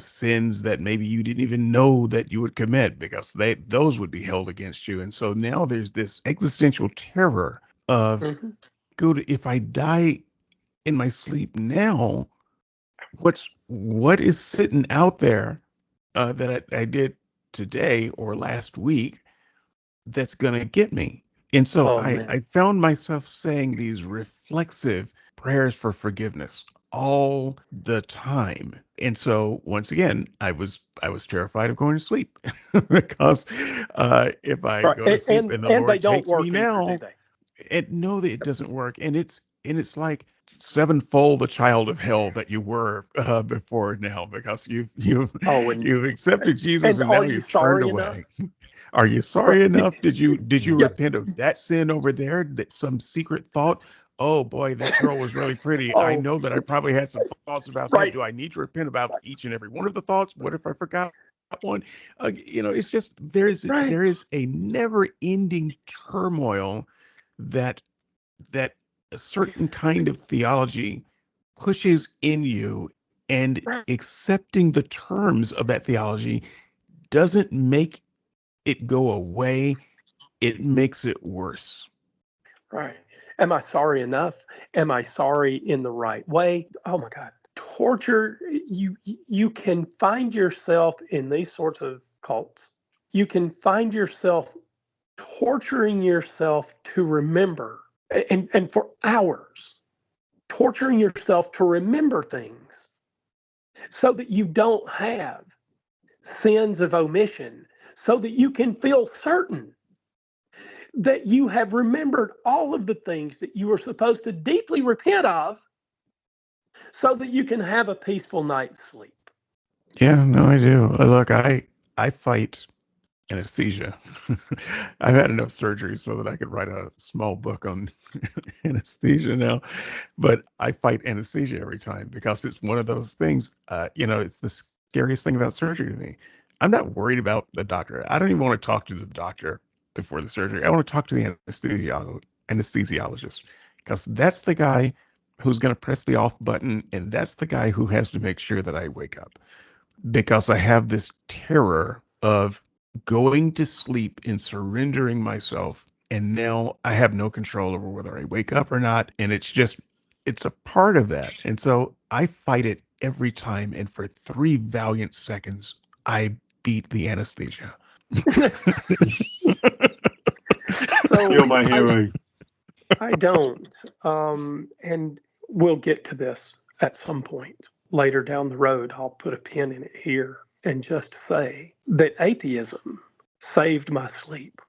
sins that maybe you didn't even know that you would commit, because those would be held against you. And so now there's this existential terror of, if I die in my sleep now, what is sitting out there that I did today or last week that's going to get me? And so I found myself saying these reflexive prayers for forgiveness all the time. And so once again, I was terrified of going to sleep because if I go to sleep and the Lord takes me now, no, that it doesn't work. And it's like sevenfold the child of hell that you were before now, because you've accepted Jesus and now you've turned away. Are you sorry enough? Did you repent of that sin over there? That some secret thought? Oh boy, that girl was really pretty. I know that I probably had some thoughts about that. Do I need to repent about each and every one of the thoughts? What if I forgot one? It's just there is a never-ending turmoil that a certain kind of theology pushes in you, and accepting the terms of that theology doesn't make it go away. It makes it worse. Right. Am I sorry enough? Am I sorry in the right way? Oh my God. Torture, you can find yourself in these sorts of cults. You can find yourself torturing yourself to remember, and for hours, torturing yourself to remember things so that you don't have sins of omission, so that you can feel certain that you have remembered all of the things that you were supposed to deeply repent of so that you can have a peaceful night's sleep. Yeah, no, I do. Look, I fight anesthesia. I've had enough surgery so that I could write a small book on anesthesia now, but I fight anesthesia every time because it's one of those things. It's the scariest thing about surgery to me. I'm not worried about the doctor. I don't even want to talk to the doctor before the surgery. I want to talk to the anesthesiologist because that's the guy who's going to press the off button, and that's the guy who has to make sure that I wake up, because I have this terror of going to sleep and surrendering myself. And now I have no control over whether I wake up or not. And it's a part of that. And so I fight it every time. And for 3 valiant seconds, I beat the anesthesia. So You're my hero. I don't. And we'll get to this at some point later down the road. I'll put a pin in it here and just say that atheism saved my sleep.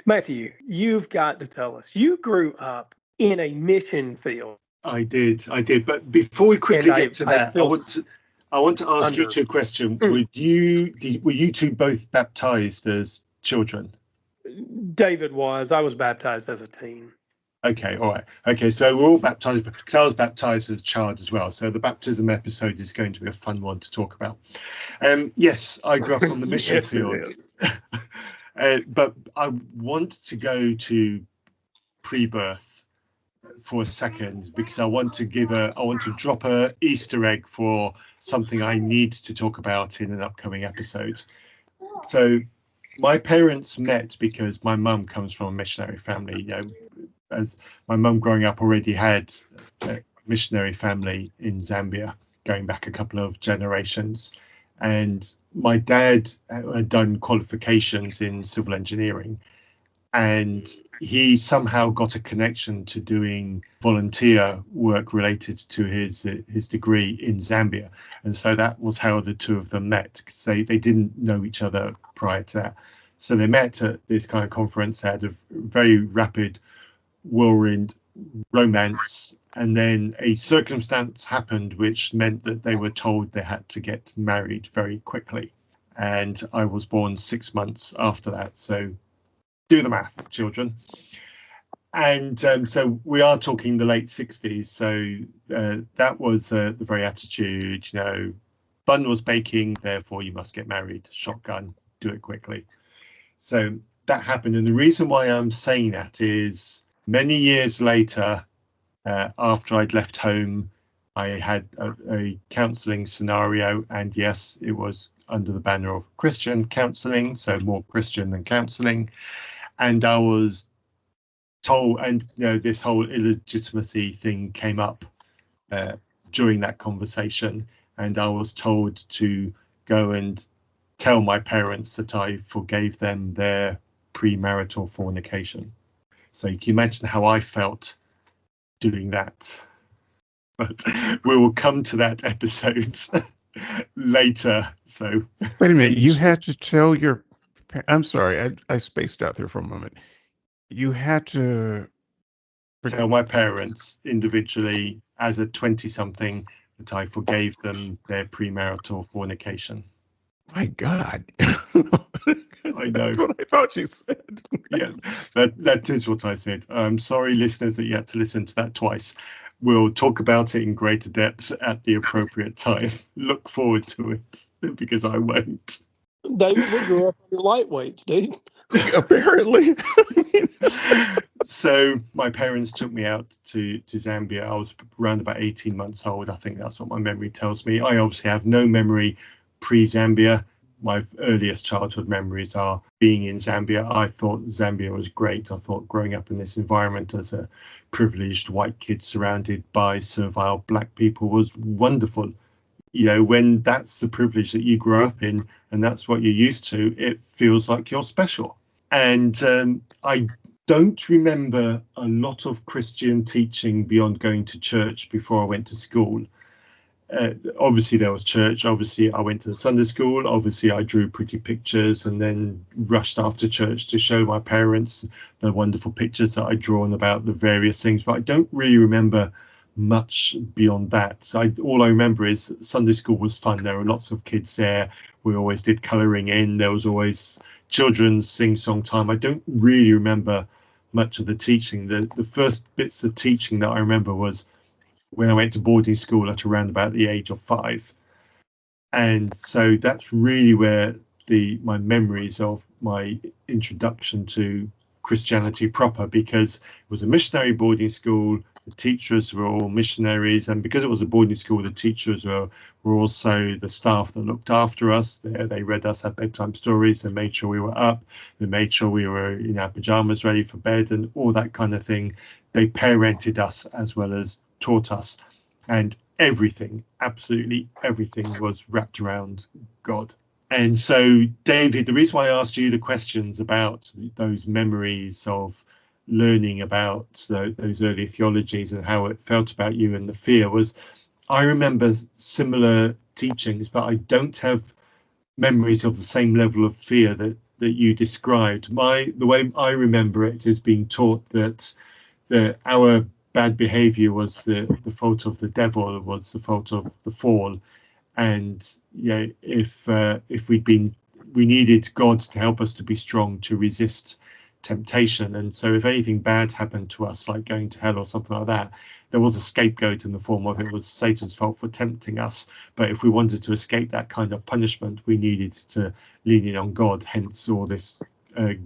Matthew, you've got to tell us. You grew up in a mission field. I did. But before we quickly get to that, I want to ask you two a question. Were you two both baptized as children? David was. I was baptized as a teen. Okay, all right. Okay, so we're all baptized, because I was baptized as a child as well. So the baptism episode is going to be a fun one to talk about. Yes, I grew up on the mission field. But I want to go to pre-birth for a second, because I want to drop a Easter egg for something I need to talk about in an upcoming episode. So my parents met because my mum comes from a missionary family. As my mum growing up already had a missionary family in Zambia going back a couple of generations. And my dad had done qualifications in civil engineering, and he somehow got a connection to doing volunteer work related to his degree in Zambia. And so that was how the two of them met, because they didn't know each other prior to that. So they met at this kind of conference, had a very rapid whirlwind romance, and then a circumstance happened which meant that they were told they had to get married very quickly. And I was born 6 months after that. So do the math, children. And so we are talking the late 60s. So that was the very attitude, bun was baking, therefore you must get married, shotgun, do it quickly. So that happened. And the reason why I'm saying that is many years later, after I'd left home, I had a counselling scenario. And yes, it was under the banner of Christian counselling, so more Christian than counselling. And I was told, and this whole illegitimacy thing came up during that conversation. And I was told to go and tell my parents that I forgave them their premarital fornication. So you can imagine how I felt doing that. But we will come to that episode later. So wait a minute, you had to tell your... I'm sorry, I spaced out there for a moment. You had to tell my parents individually as a 20-something that I forgave them their premarital fornication. My God. I know. That's what I thought you said. Yeah, that is what I said. I'm sorry, listeners, that you had to listen to that twice. We'll talk about it in greater depth at the appropriate time. Look forward to it, because I won't. David, we grew up under lightweights, dude. Apparently. So my parents took me out to Zambia. I was around about 18 months old. I think that's what my memory tells me. I obviously have no memory pre-Zambia. My earliest childhood memories are being in Zambia. I thought Zambia was great. I thought growing up in this environment as a privileged white kid surrounded by servile black people was wonderful. When that's the privilege that you grew up in and that's what you're used to, it feels like you're special. And I don't remember a lot of Christian teaching beyond going to church before I went to school. Obviously there was church. Obviously I went to the Sunday school. Obviously I drew pretty pictures and then rushed after church to show my parents the wonderful pictures that I'd drawn about the various things. But I don't really remember much beyond that. So all I remember is Sunday school was fun. There were lots of kids there. We always did colouring in. There was always children's sing-song time. I don't really remember much of the teaching. The first bits of teaching that I remember was when I went to boarding school at around about the age of 5. And so that's really where my memories of my introduction to Christianity proper, because it was a missionary boarding school. The teachers were all missionaries, and because it was a boarding school, the teachers were also the staff that looked after us. They read us our bedtime stories. They made sure we were up. They made sure we were in our pajamas ready for bed and all that kind of thing. They parented us as well as taught us, and everything, absolutely everything, was wrapped around God. And so, David, the reason why I asked you the questions about those memories of learning about those early theologies and how it felt about you and the fear was, I remember similar teachings, but I don't have memories of the same level of fear that you described. The way I remember it is being taught that our bad behavior was the fault of the devil, was the fault of the fall. And if we needed God to help us to be strong, to resist temptation. And so if anything bad happened to us, like going to hell or something like that, there was a scapegoat in the form of it was Satan's fault for tempting us. But if we wanted to escape that kind of punishment, we needed to lean in on God, hence all this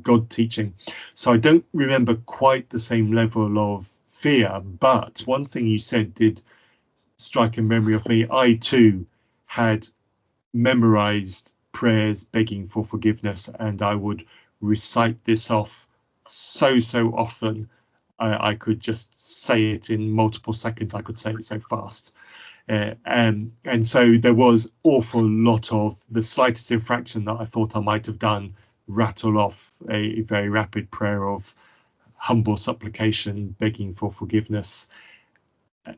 God teaching. So I don't remember quite the same level of fear, but one thing you said did strike a memory of me. I too had memorized prayers begging for forgiveness, and I would recite this off so often. I could just say it in multiple seconds. I could say it so fast. And so there was awful lot of the slightest infraction that I thought I might have done, rattle off a very rapid prayer of humble supplication, begging for forgiveness.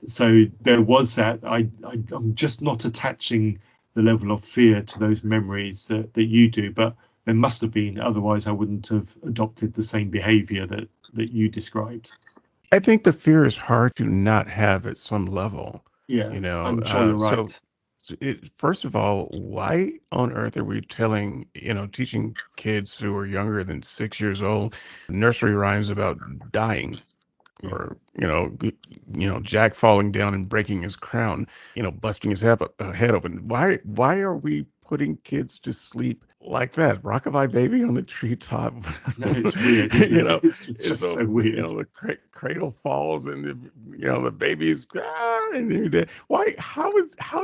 So there was that. I'm just not attaching the level of fear to those memories that you do, but there must have been, otherwise I wouldn't have adopted the same behavior that you described. I think the fear is hard to not have at some level. Yeah, I'm sure you're right. First of all, why on earth are we teaching kids who are younger than 6 years old nursery rhymes about dying? Or Jack falling down and breaking his crown, busting his head open. Why are we putting kids to sleep like that? Rockabye Baby on the treetop. No, it's weird. It's just so weird. The cradle falls and the baby's and they're dead. Why? How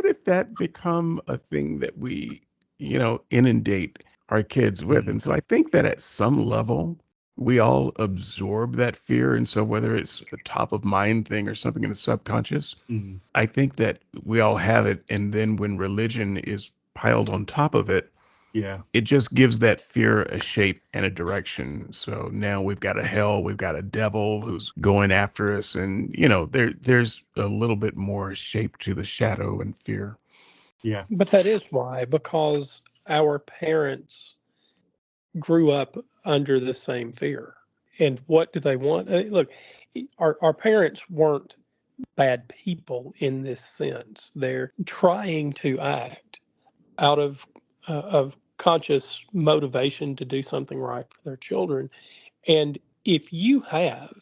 did that become a thing that we inundate our kids with? And so I think that at some level we all absorb that fear. And so whether it's a top of mind thing or something in the subconscious, I think that we all have it. And then when religion is piled on top of it, it just gives that fear a shape and a direction. So now we've got a hell, we've got a devil who's going after us. And, there's a little bit more shape to the shadow and fear. Yeah. But that is why, because our parents grew up under the same fear. And what do they want? Look, our parents weren't bad people in this sense. They're trying to act out of conscious motivation to do something right for their children. And if you have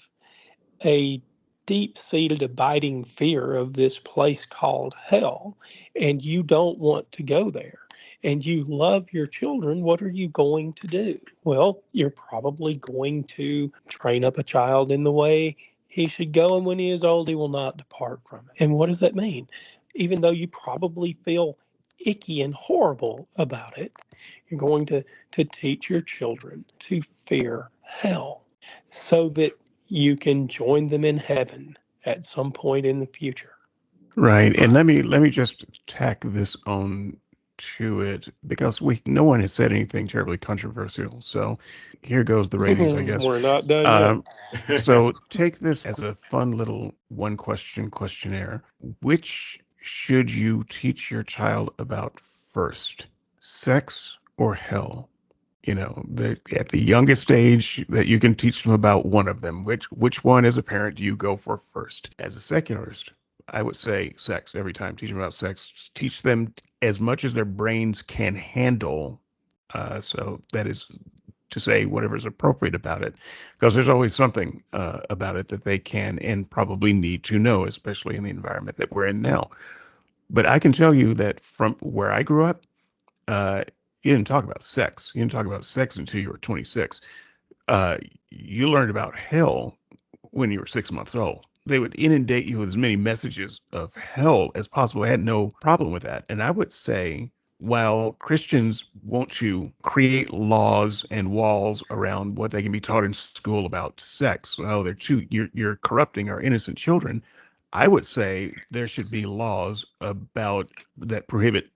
a deep-seated abiding fear of this place called hell, and you don't want to go there, and you love your children, what are you going to do? Well, you're probably going to train up a child in the way he should go, and when he is old, he will not depart from it. And what does that mean? Even though you probably feel icky and horrible about it, you're going to teach your children to fear hell so that you can join them in heaven at some point in the future. Right. And let me just tack this on to it, because no one has said anything terribly controversial. So here goes the ratings, I guess. We're not done yet. So take this as a fun little one question questionnaire. Which should you teach your child about first, sex or hell? At the youngest age that you can teach them about one of them, which one as a parent do you go for first? As a secularist, I would say sex every time. Teach them about sex. Teach them as much as their brains can handle. So that is to say whatever is appropriate about it, because there's always something about it that they can and probably need to know, especially in the environment that we're in now. But I can tell you that from where I grew up, you didn't talk about sex. You didn't talk about sex until you were 26. You learned about hell when you were 6 months old. They would inundate you with as many messages of hell as possible. I had no problem with that. And I would say, while Christians want to create laws and walls around what they can be taught in school about sex, you're corrupting our innocent children. I would say there should be laws about that prohibit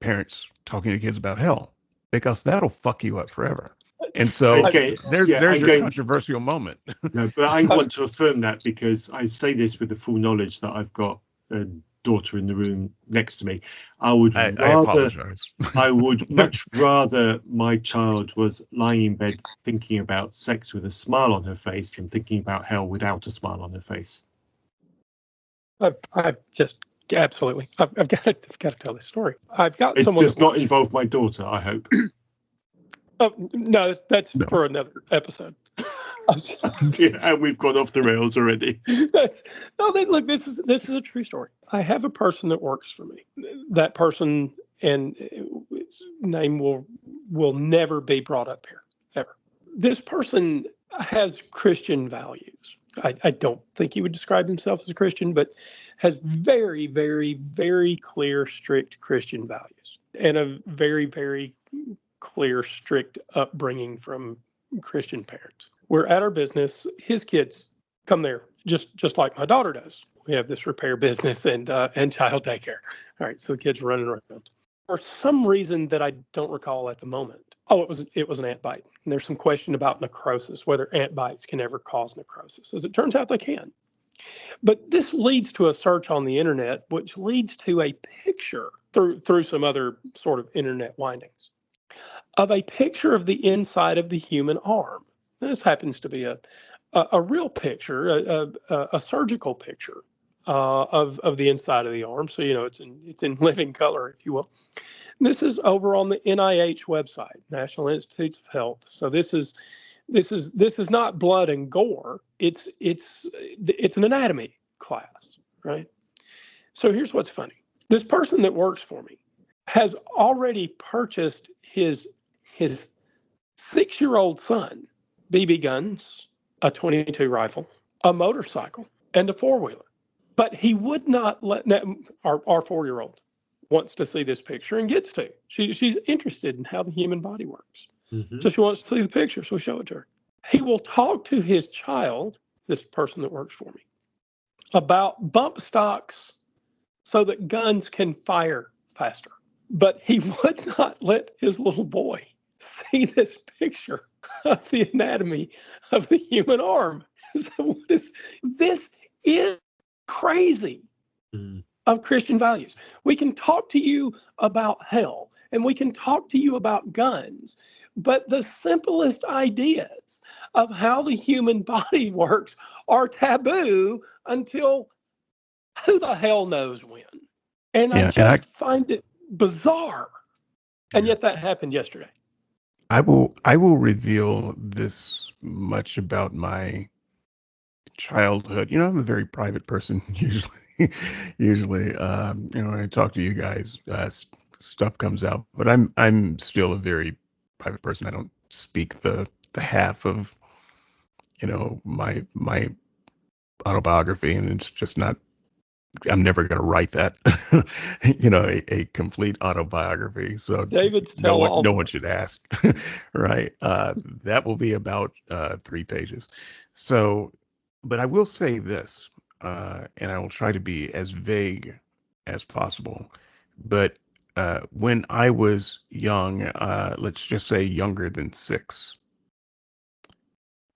parents talking to kids about hell, because that'll fuck you up forever. And so there's your controversial moment. No, but I want to affirm that, because I say this with the full knowledge that I've got a daughter in the room next to me. I apologize. I would much rather my child was lying in bed thinking about sex with a smile on her face than thinking about hell without a smile on her face. I've just absolutely. I've got to tell this story. It does not involve my daughter, I hope. No, that's for another episode. Yeah, and we've gone off the rails already. Look, this is a true story. I have a person that works for me. That person, and its name will never be brought up here, ever. This person has Christian values. I don't think he would describe himself as a Christian, but has very, very, very clear, strict Christian values, and a very, very clear, strict upbringing from Christian parents. We're at our business. His kids come there just like my daughter does. We have this repair business and child daycare. All right, so the kids are running around. For some reason that I don't recall at the moment. Oh, it was an ant bite. And there's some question about necrosis, whether ant bites can ever cause necrosis. As it turns out, they can. But this leads to a search on the internet, which leads to a picture through some other sort of internet windings of a picture of the inside of the human arm. This happens to be a real picture, a surgical picture of the inside of the arm. So it's in living color, if you will. And this is over on the NIH website, National Institutes of Health. So this is not blood and gore. It's an anatomy class, right? So here's what's funny. This person that works for me has already purchased his 6-year-old son BB guns, a .22 rifle, a motorcycle, and a 4-wheeler. But he would not let our 4-year-old wants to see this picture and gets to. She's interested in how the human body works. Mm-hmm. So she wants to see the picture, so we show it to her. He will talk to his child, this person that works for me, about bump stocks so that guns can fire faster. But he would not let his little boy see this picture of the anatomy of the human arm. So this is crazy of Christian values. We can talk to you about hell and we can talk to you about guns, but the simplest ideas of how the human body works are taboo until who the hell knows when. And I just find it bizarre. And yet that happened yesterday. I will reveal this much about my childhood. I'm a very private person usually. When I talk to you guys, stuff comes out, but I'm still a very private person. I don't speak the half of my autobiography, and it's just not. I'm never going to write that, a complete autobiography. So David's no one should ask, right? That will be about 3 pages. So, but I will say this, and I will try to be as vague as possible. But when I was young, let's just say younger than 6,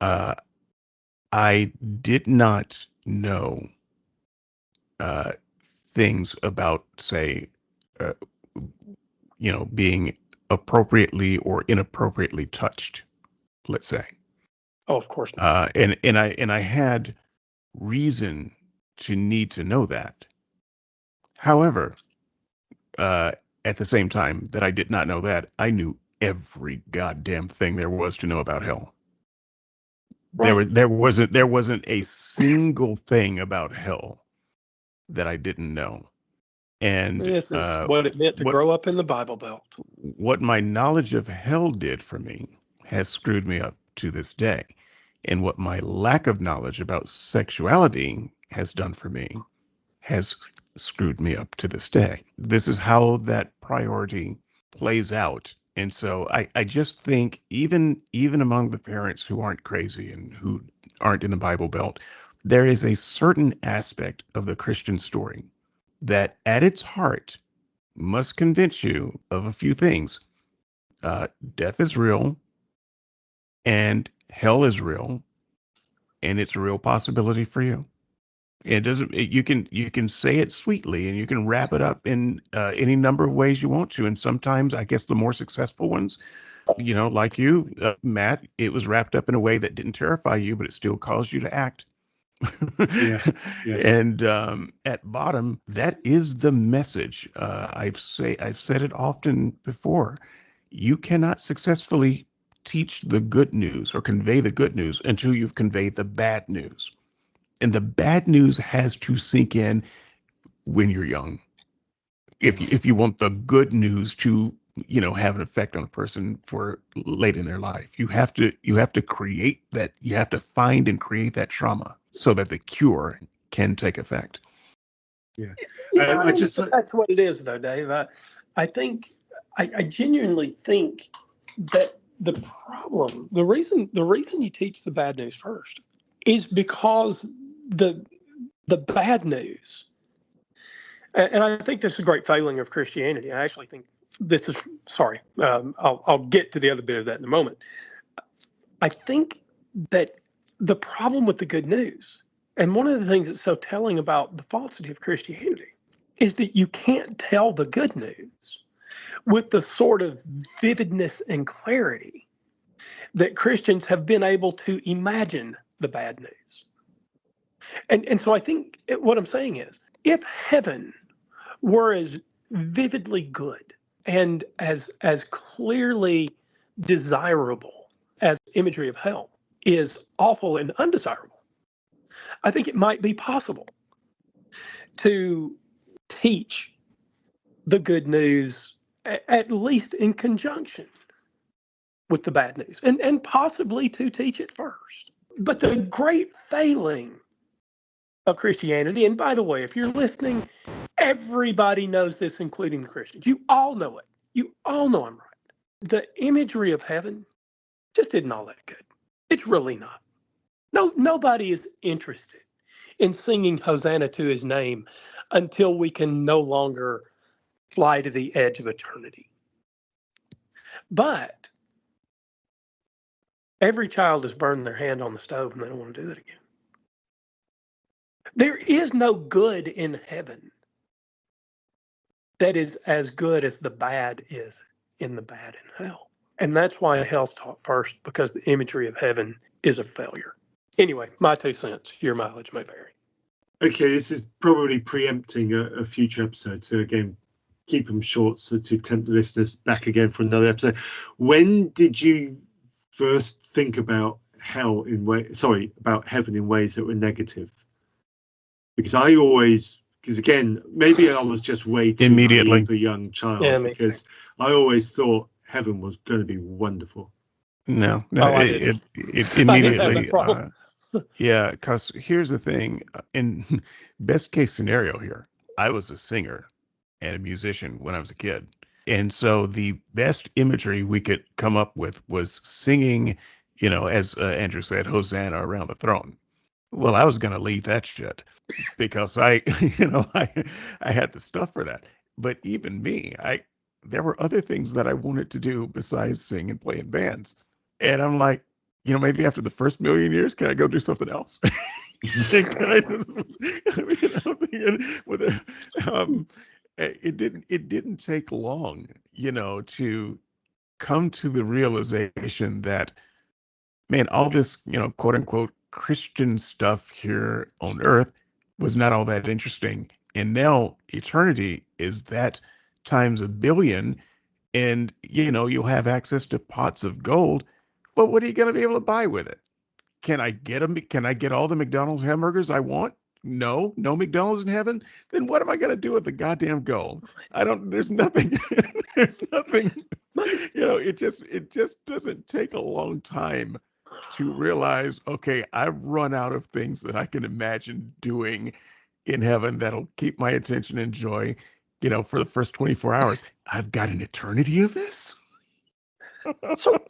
I did not know things about, say, uh, being appropriately or inappropriately touched, let's say. Oh, of course not. And I had reason to need to know that. However, at the same time that I did not know that, I knew every goddamn thing there was to know about hell. Right. There wasn't a single thing about hell that I didn't know. And This is what it meant to grow up in the Bible Belt. what my knowledge of hell did for me has screwed me up to this day. And what my lack of knowledge about sexuality has done for me has screwed me up to this day. This is how that priority plays out. And so I just think even among the parents who aren't crazy and who aren't in the Bible Belt, there is a certain aspect of the Christian story that at its heart must convince you of a few things. Death is real, and hell is real, and it's a real possibility for you. It doesn't. You can say it sweetly, and you can wrap it up in any number of ways you want to. And sometimes, I guess, the more successful ones, like you, Matt, it was wrapped up in a way that didn't terrify you, but it still caused you to act. Yeah. Yes. And at bottom, that is the message. I've said it often before. You cannot successfully teach the good news or convey the good news until you've conveyed the bad news. And the bad news has to sink in when you're young. If you want the good news to have an effect on a person for late in their life, you have to create that. You have to find and create that trauma so that the cure can take effect. Yeah. I just that's what it is, though, Dave. I think I genuinely think that the problem, the reason you teach the bad news first is because the bad news, and I think this is a great failing of Christianity. I actually think this is, sorry, I'll get to the other bit of that in a moment. I think that the problem with the good news, and one of the things that's so telling about the falsity of Christianity, is that you can't tell the good news with the sort of vividness and clarity that Christians have been able to imagine the bad news. And so I think what I'm saying is, if heaven were as vividly good and as clearly desirable as imagery of hell is awful and undesirable, I think it might be possible to teach the good news at least in conjunction with the bad news, and possibly to teach it first. But the great failing of Christianity, and by the way, if you're listening, everybody knows this, including the Christians. You all know it. You all know I'm right. The imagery of heaven just isn't all that good. It's really not. Nobody is interested in singing Hosanna to his name until we can no longer fly to the edge of eternity. But every child has burned their hand on the stove and they don't want to do that again. There is no good in heaven that is as good as the bad is in the bad in hell. And that's why hell's taught first, because the imagery of heaven is a failure. Anyway, my 2 cents. Your mileage may vary. Okay, this is probably preempting a future episode. So again, keep them short so to tempt the listeners back again for another episode. When did you first think about about heaven in ways that were negative? Because again, maybe I was just way too naive a young child, because I always thought heaven was going to be wonderful. No, it immediately. Yeah, because here's the thing. In best case scenario here, I was a singer and a musician when I was a kid. And so the best imagery we could come up with was singing, as Andrew said, Hosanna around the throne. Well, I was going to leave that shit because I had the stuff for that. But even me, there were other things that I wanted to do besides sing and play in bands. And I'm like, maybe after the first million years, can I go do something else? It kind of, I mean, I'm thinking it didn't take long, to come to the realization that, man, all this, quote unquote Christian stuff here on earth was not all that interesting. And now eternity is that times a billion. And, you'll have access to pots of gold. But what are you going to be able to buy with it? Can I get them? Can I get all the McDonald's hamburgers I want? No McDonald's in heaven. Then what am I going to do with the goddamn gold? There's nothing, there's nothing, it just doesn't take a long time to realize, okay, I've run out of things that I can imagine doing in heaven that'll keep my attention and joy, for the first 24 hours. I've got an eternity of this. So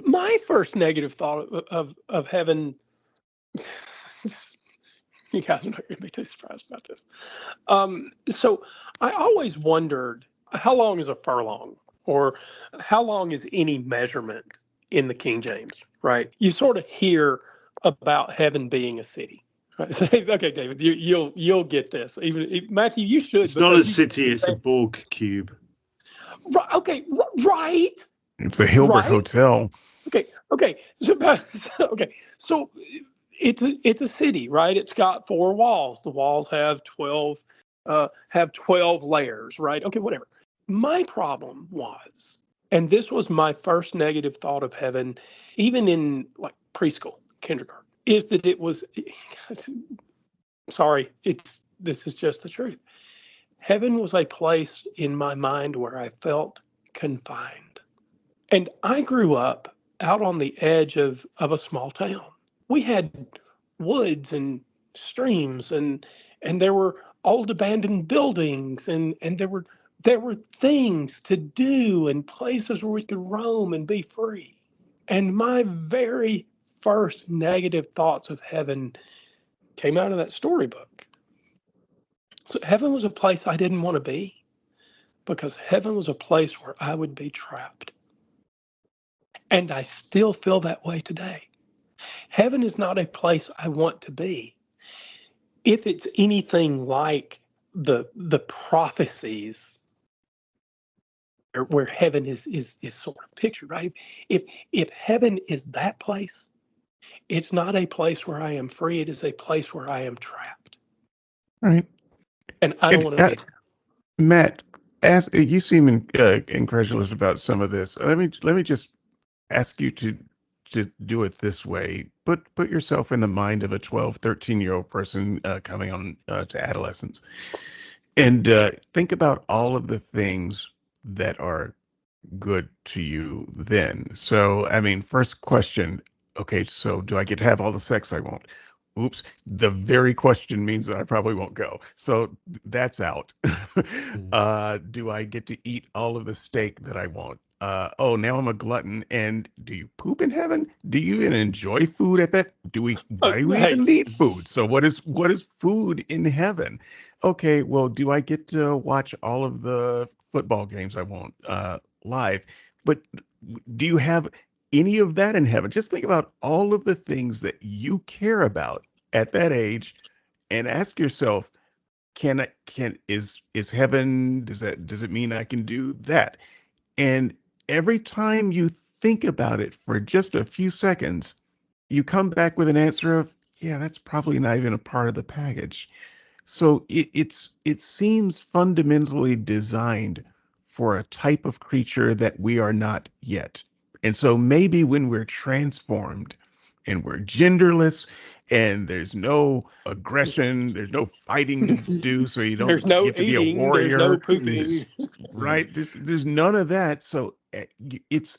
my first negative thought of heaven, you guys are not going to be too surprised about this. So I always wondered, how long is a furlong, or how long is any measurement in the King James, right? You sort of hear about heaven being a city. Right? Okay, David, you'll get this. Even Matthew, you should. It's not a city; it's a Borg cube. Right, okay, right. It's a Hilbert Hotel. Okay. So it's a city, right? It's got 4 walls. The walls have 12 layers, right? Okay, whatever. My problem was, and this was my first negative thought of heaven, even in like preschool, kindergarten, is that it was. Sorry, this is just the truth. Heaven was a place in my mind where I felt confined. And I grew up out on the edge of a small town. We had woods and streams, and there were old abandoned buildings, and there were things to do and places where we could roam and be free. And my very first negative thoughts of heaven came out of that storybook. So heaven was a place I didn't want to be, because heaven was a place where I would be trapped. And I still feel that way today. Heaven is not a place I want to be. If it's anything like the prophecies where heaven is sort of pictured, right? If heaven is that place, it's not a place where I am free. It is a place where I am trapped. Right. And I don't want to be there. Matt, as you seem incredulous about some of this, let me just ask you to do it this way. Put yourself in the mind of a 12, 13-year-old person coming on to adolescence, and think about all of the things that are good to you then. So, I mean, first question, okay, so do I get to have all the sex I want? Oops, the very question means that I probably won't go. So that's out. Do I get to eat all of the steak that I want? Oh, now I'm a glutton. And do you poop in heaven? Do you even enjoy food at that? Why do we even need food? So what is food in heaven? Okay, well, do I get to watch all of the football games I want live? But do you have any of that in heaven? Just think about all of the things that you care about at that age, and ask yourself, is heaven, does it mean I can do that? And every time you think about it for just a few seconds, you come back with an answer of, yeah, that's probably not even a part of the package. So it seems fundamentally designed for a type of creature that we are not yet. And so maybe when we're transformed and we're genderless and there's no aggression, there's no fighting to do, so you don't there's no get to eating, be a warrior. There's no pooping. Right? There's none of that. So it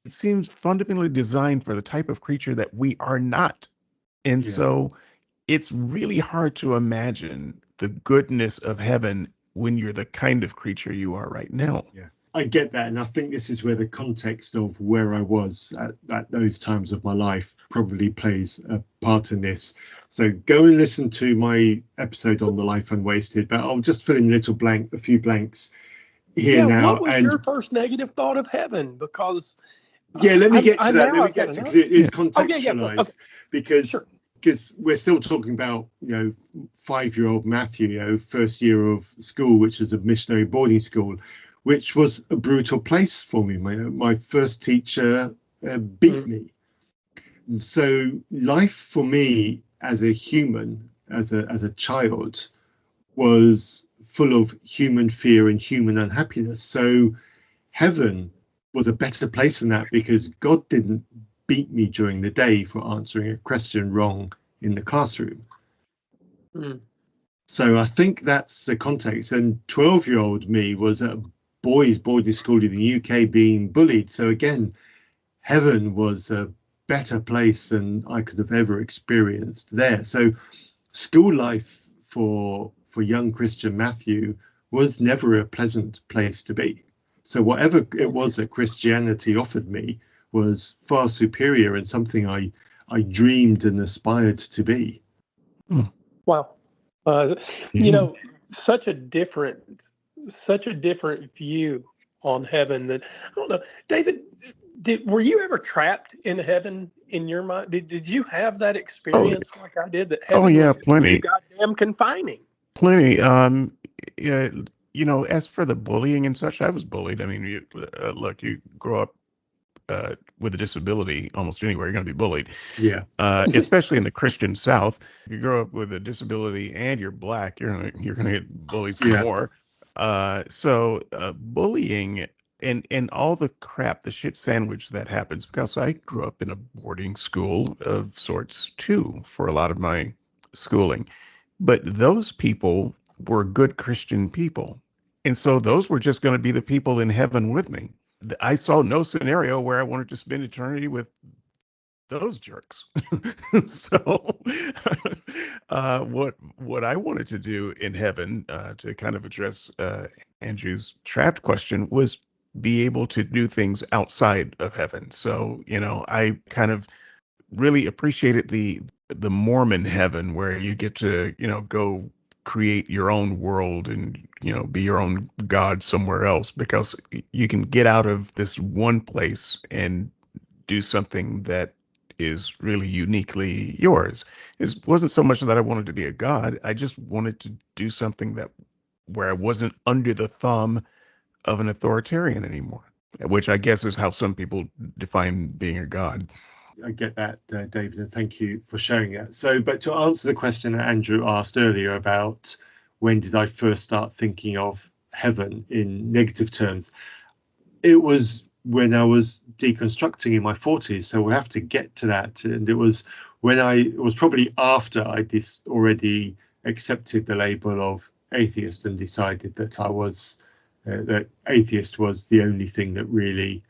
seems fundamentally designed for the type of creature that we are not. And so it's really hard to imagine the goodness of heaven when you're the kind of creature you are right now. Yeah, I get that. And I think this is where the context of where I was at those times of my life probably plays a part in this. So go and listen to my episode on the life unwasted, but I'll just fill in a few blanks here now. What was your first negative thought of heaven? Because let me get to that. Let me get to, because it is contextualized. Okay. Because because we're still talking about, 5-year-old Matthew, first year of school, which was a missionary boarding school, which was a brutal place for me. My first teacher beat me. And so life for me as a human, as a child, was full of human fear and human unhappiness. So heaven was a better place than that, because God didn't beat me during the day for answering a question wrong in the classroom. So I think that's the context. And 12-year-old me was at a boys' boarding school in the UK being bullied. So again, heaven was a better place than I could have ever experienced there. So school life for young Christian Matthew was never a pleasant place to be. So whatever it was that Christianity offered me was far superior and something I dreamed and aspired to be. Wow. Such a different view on heaven that, I don't know, David, were you ever trapped in heaven in your mind? Did you have that experience like I did, that heaven was plenty. too goddamn confining? Plenty. As for the bullying and such, I was bullied. I mean, look, you grow up with a disability, almost anywhere, you're going to be bullied. Yeah. Especially in the Christian South. If you grow up with a disability and you're Black, you're going to get bullied some more. So bullying and all the crap, the shit sandwich that happens, because I grew up in a boarding school of sorts too for a lot of my schooling. But those people were good Christian people. And so those were just going to be the people in heaven with me. I saw no scenario where I wanted to spend eternity with those jerks. So what I wanted to do in heaven, to kind of address Andrew's trapped question, was be able to do things outside of heaven. So, I kind of really appreciated the Mormon heaven, where you get to, go create your own world and, be your own God somewhere else, because you can get out of this one place and do something that is really uniquely yours. It wasn't so much that I wanted to be a god. I just wanted to do something where I wasn't under the thumb of an authoritarian anymore, which I guess is how some people define being a god. I get that, David, and thank you for sharing that. So, but to answer the question that Andrew asked earlier about when did I first start thinking of heaven in negative terms, it was when I was deconstructing in my 40s. So we'll have to get to that. And it was probably after I already accepted the label of atheist and decided that I was that atheist was the only thing that really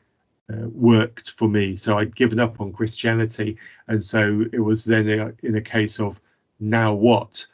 worked for me. So I'd given up on Christianity, and so it was then in a case of now what?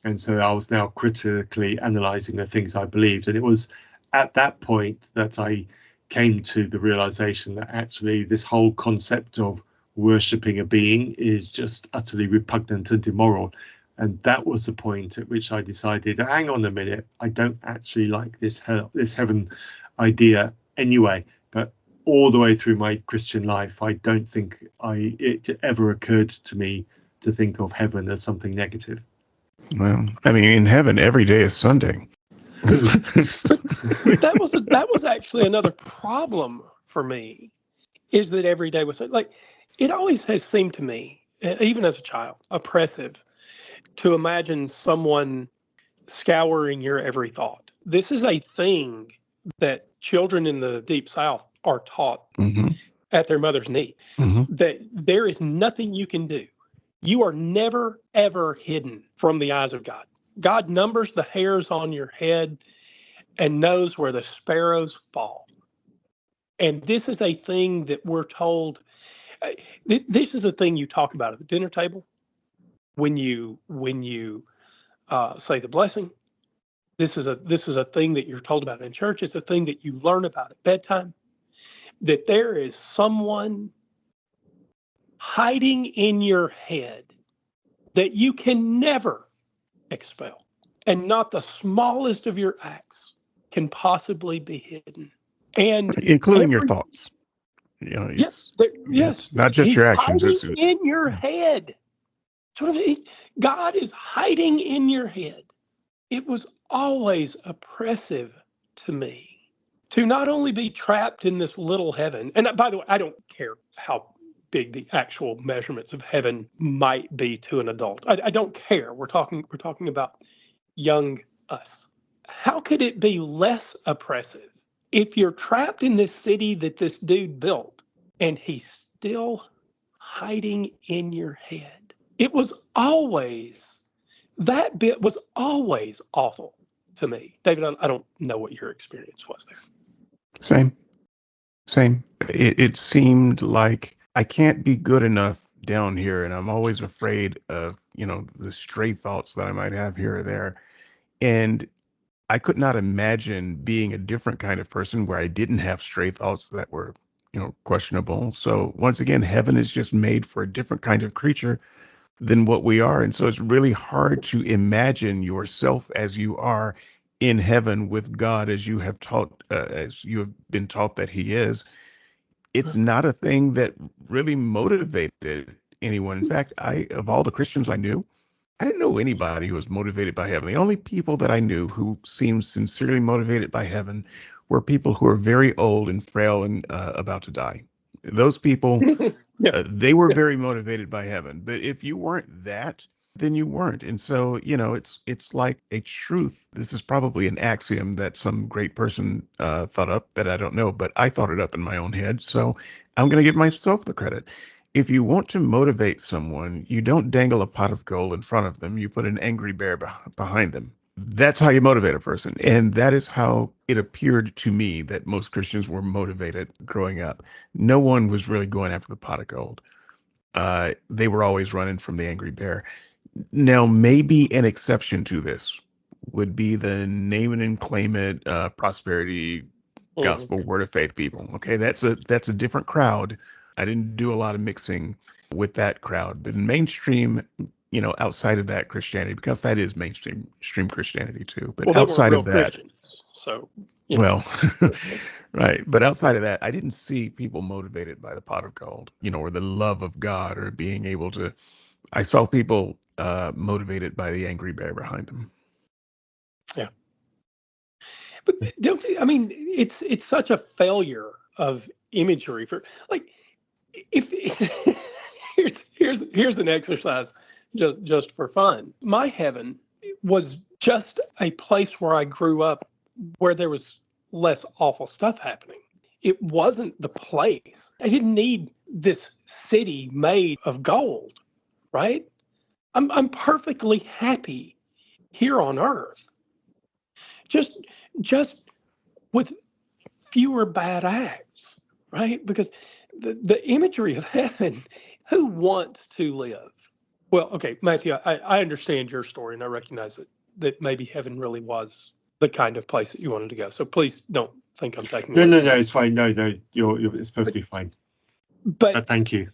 And so I was now critically analysing the things I believed, and it was at that point that I came to the realisation that actually this whole concept of worshipping a being is just utterly repugnant and immoral. And that was the point at which I decided, hang on a minute, I don't actually like this heaven idea anyway. But all the way through my Christian life, I don't think it ever occurred to me to think of heaven as something negative. Well, I mean, in heaven, every day is Sunday. that was actually another problem for me, is that every day was like, it always has seemed to me, even as a child, oppressive to imagine someone scouring your every thought. This is a thing that children in the Deep South are taught at their mother's knee, that there is nothing you can do. You are never, ever hidden from the eyes of God. God numbers the hairs on your head and knows where the sparrows fall. And this is a thing that we're told, this is a thing you talk about at the dinner table. When you say the blessing, this is a thing that you're told about in church. It's a thing that you learn about at bedtime. That there is someone hiding in your head that you can never expel, and not the smallest of your acts can possibly be hidden, and including your thoughts. Yes, not just your actions. Hiding in your head. God is hiding in your head. It was always oppressive to me to not only be trapped in this little heaven, and by the way, I don't care how big the actual measurements of heaven might be to an adult. I don't care. We're talking about young us. How could it be less oppressive if you're trapped in this city that this dude built and he's still hiding in your head? That bit was always awful to me. David, I don't know what your experience was there. Same. It seemed like I can't be good enough down here, and I'm always afraid of, the stray thoughts that I might have here or there. And I could not imagine being a different kind of person where I didn't have stray thoughts that were, questionable. So once again, heaven is just made for a different kind of creature than what we are. And so it's really hard to imagine yourself as you are in heaven with God as you have been taught that he is. It's not a thing that really motivated anyone. In fact, of all the Christians I knew, I didn't know anybody who was motivated by heaven. The only people that I knew who seemed sincerely motivated by heaven were people who are very old and frail and about to die. Those people, they were very motivated by heaven. But if you weren't that, then you weren't. And so, it's like a truth. This is probably an axiom that some great person thought up that I don't know, but I thought it up in my own head. So I'm going to give myself the credit. If you want to motivate someone, you don't dangle a pot of gold in front of them. You put an angry bear behind them. That's how you motivate a person. And that is how it appeared to me that most Christians were motivated growing up. No one was really going after the pot of gold. They were always running from the angry bear. Now, maybe an exception to this would be the name it and claim it prosperity gospel word of faith people. Okay, that's a different crowd. I didn't do a lot of mixing with that crowd, but in mainstream, outside of that Christianity, because that is mainstream Christianity too. But outside of that, Christians, so well, right. But outside of that, I didn't see people motivated by the pot of gold, or the love of God, or being able to. I saw people motivated by the angry bear behind them. Yeah. But it's such a failure of imagery for if here's an exercise just for fun. My heaven was just a place where I grew up where there was less awful stuff happening. It wasn't the place. I didn't need this city made of gold, right? I'm perfectly happy here on earth. Just with fewer bad acts, right? Because the imagery of heaven, who wants to live? Well, okay, Matthew, I understand your story, and I recognize that maybe heaven really was the kind of place that you wanted to go. So please don't think I'm taking No, it's fine. No, it's perfectly fine. But thank you.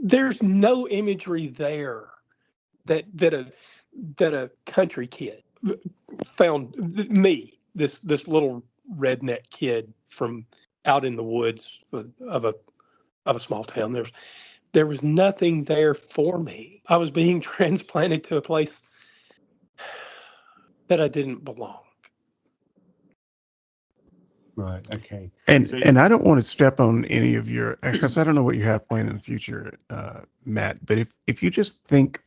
There's no imagery there that a country kid found me, this little redneck kid from out in the woods of a small town. There was nothing there for me. I was being transplanted to a place that I didn't belong. Right. Okay. And I don't want to step on any of your, because I don't know what you have planned in the future, Matt. But if you just think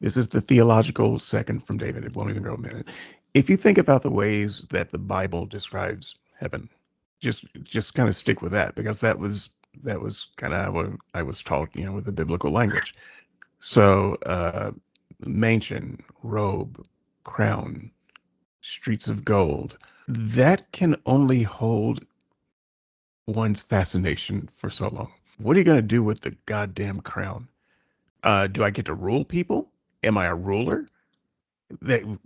this is the theological second from David. It won't even go a minute. If you think about the ways that the Bible describes heaven, just kind of stick with that, because that was kind of what I was taught, with the biblical language. So mansion, robe, crown, streets of gold, that can only hold one's fascination for so long. What are you going to do with the goddamn crown? Do I get to rule people? Am I a ruler?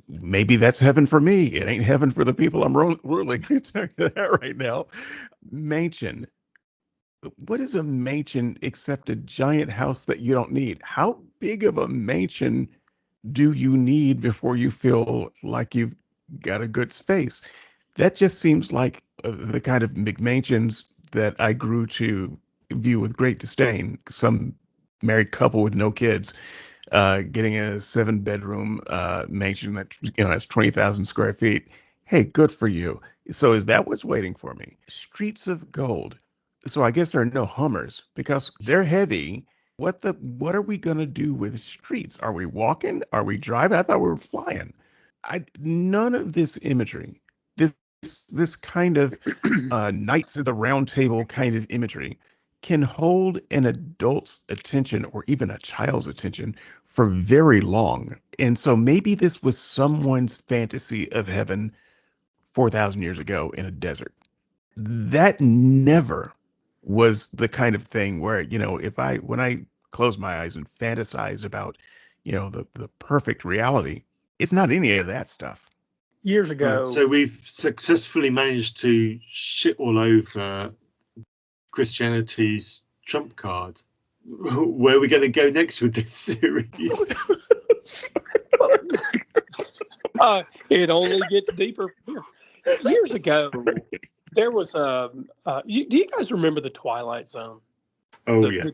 Maybe that's heaven for me. It ain't heaven for the people I'm ruling. I can tell you that right now. Mansion. What is a mansion except a giant house that you don't need? How big of a mansion do you need before you feel like you've got a good space? That just seems like the kind of McMansions that I grew to view with great disdain. Some married couple with no kids, getting a 7-bedroom mansion that has 20,000 square feet. Hey, good for you. So is that what's waiting for me? Streets of gold. So I guess there are no Hummers because they're heavy. What are we gonna do with streets? Are we walking? Are we driving? I thought we were flying. None of this imagery, this this kind of Knights of the Round Table kind of imagery can hold an adult's attention or even a child's attention for very long. And so maybe this was someone's fantasy of heaven 4,000 years ago in a desert. That never was the kind of thing where, when I close my eyes and fantasize about, the perfect reality, it's not any of that stuff. Years ago. So we've successfully managed to shit all over Christianity's trump card. Where are we going to go next with this series? It only gets deeper. Years ago, there was do you guys remember the Twilight Zone? Oh, yeah.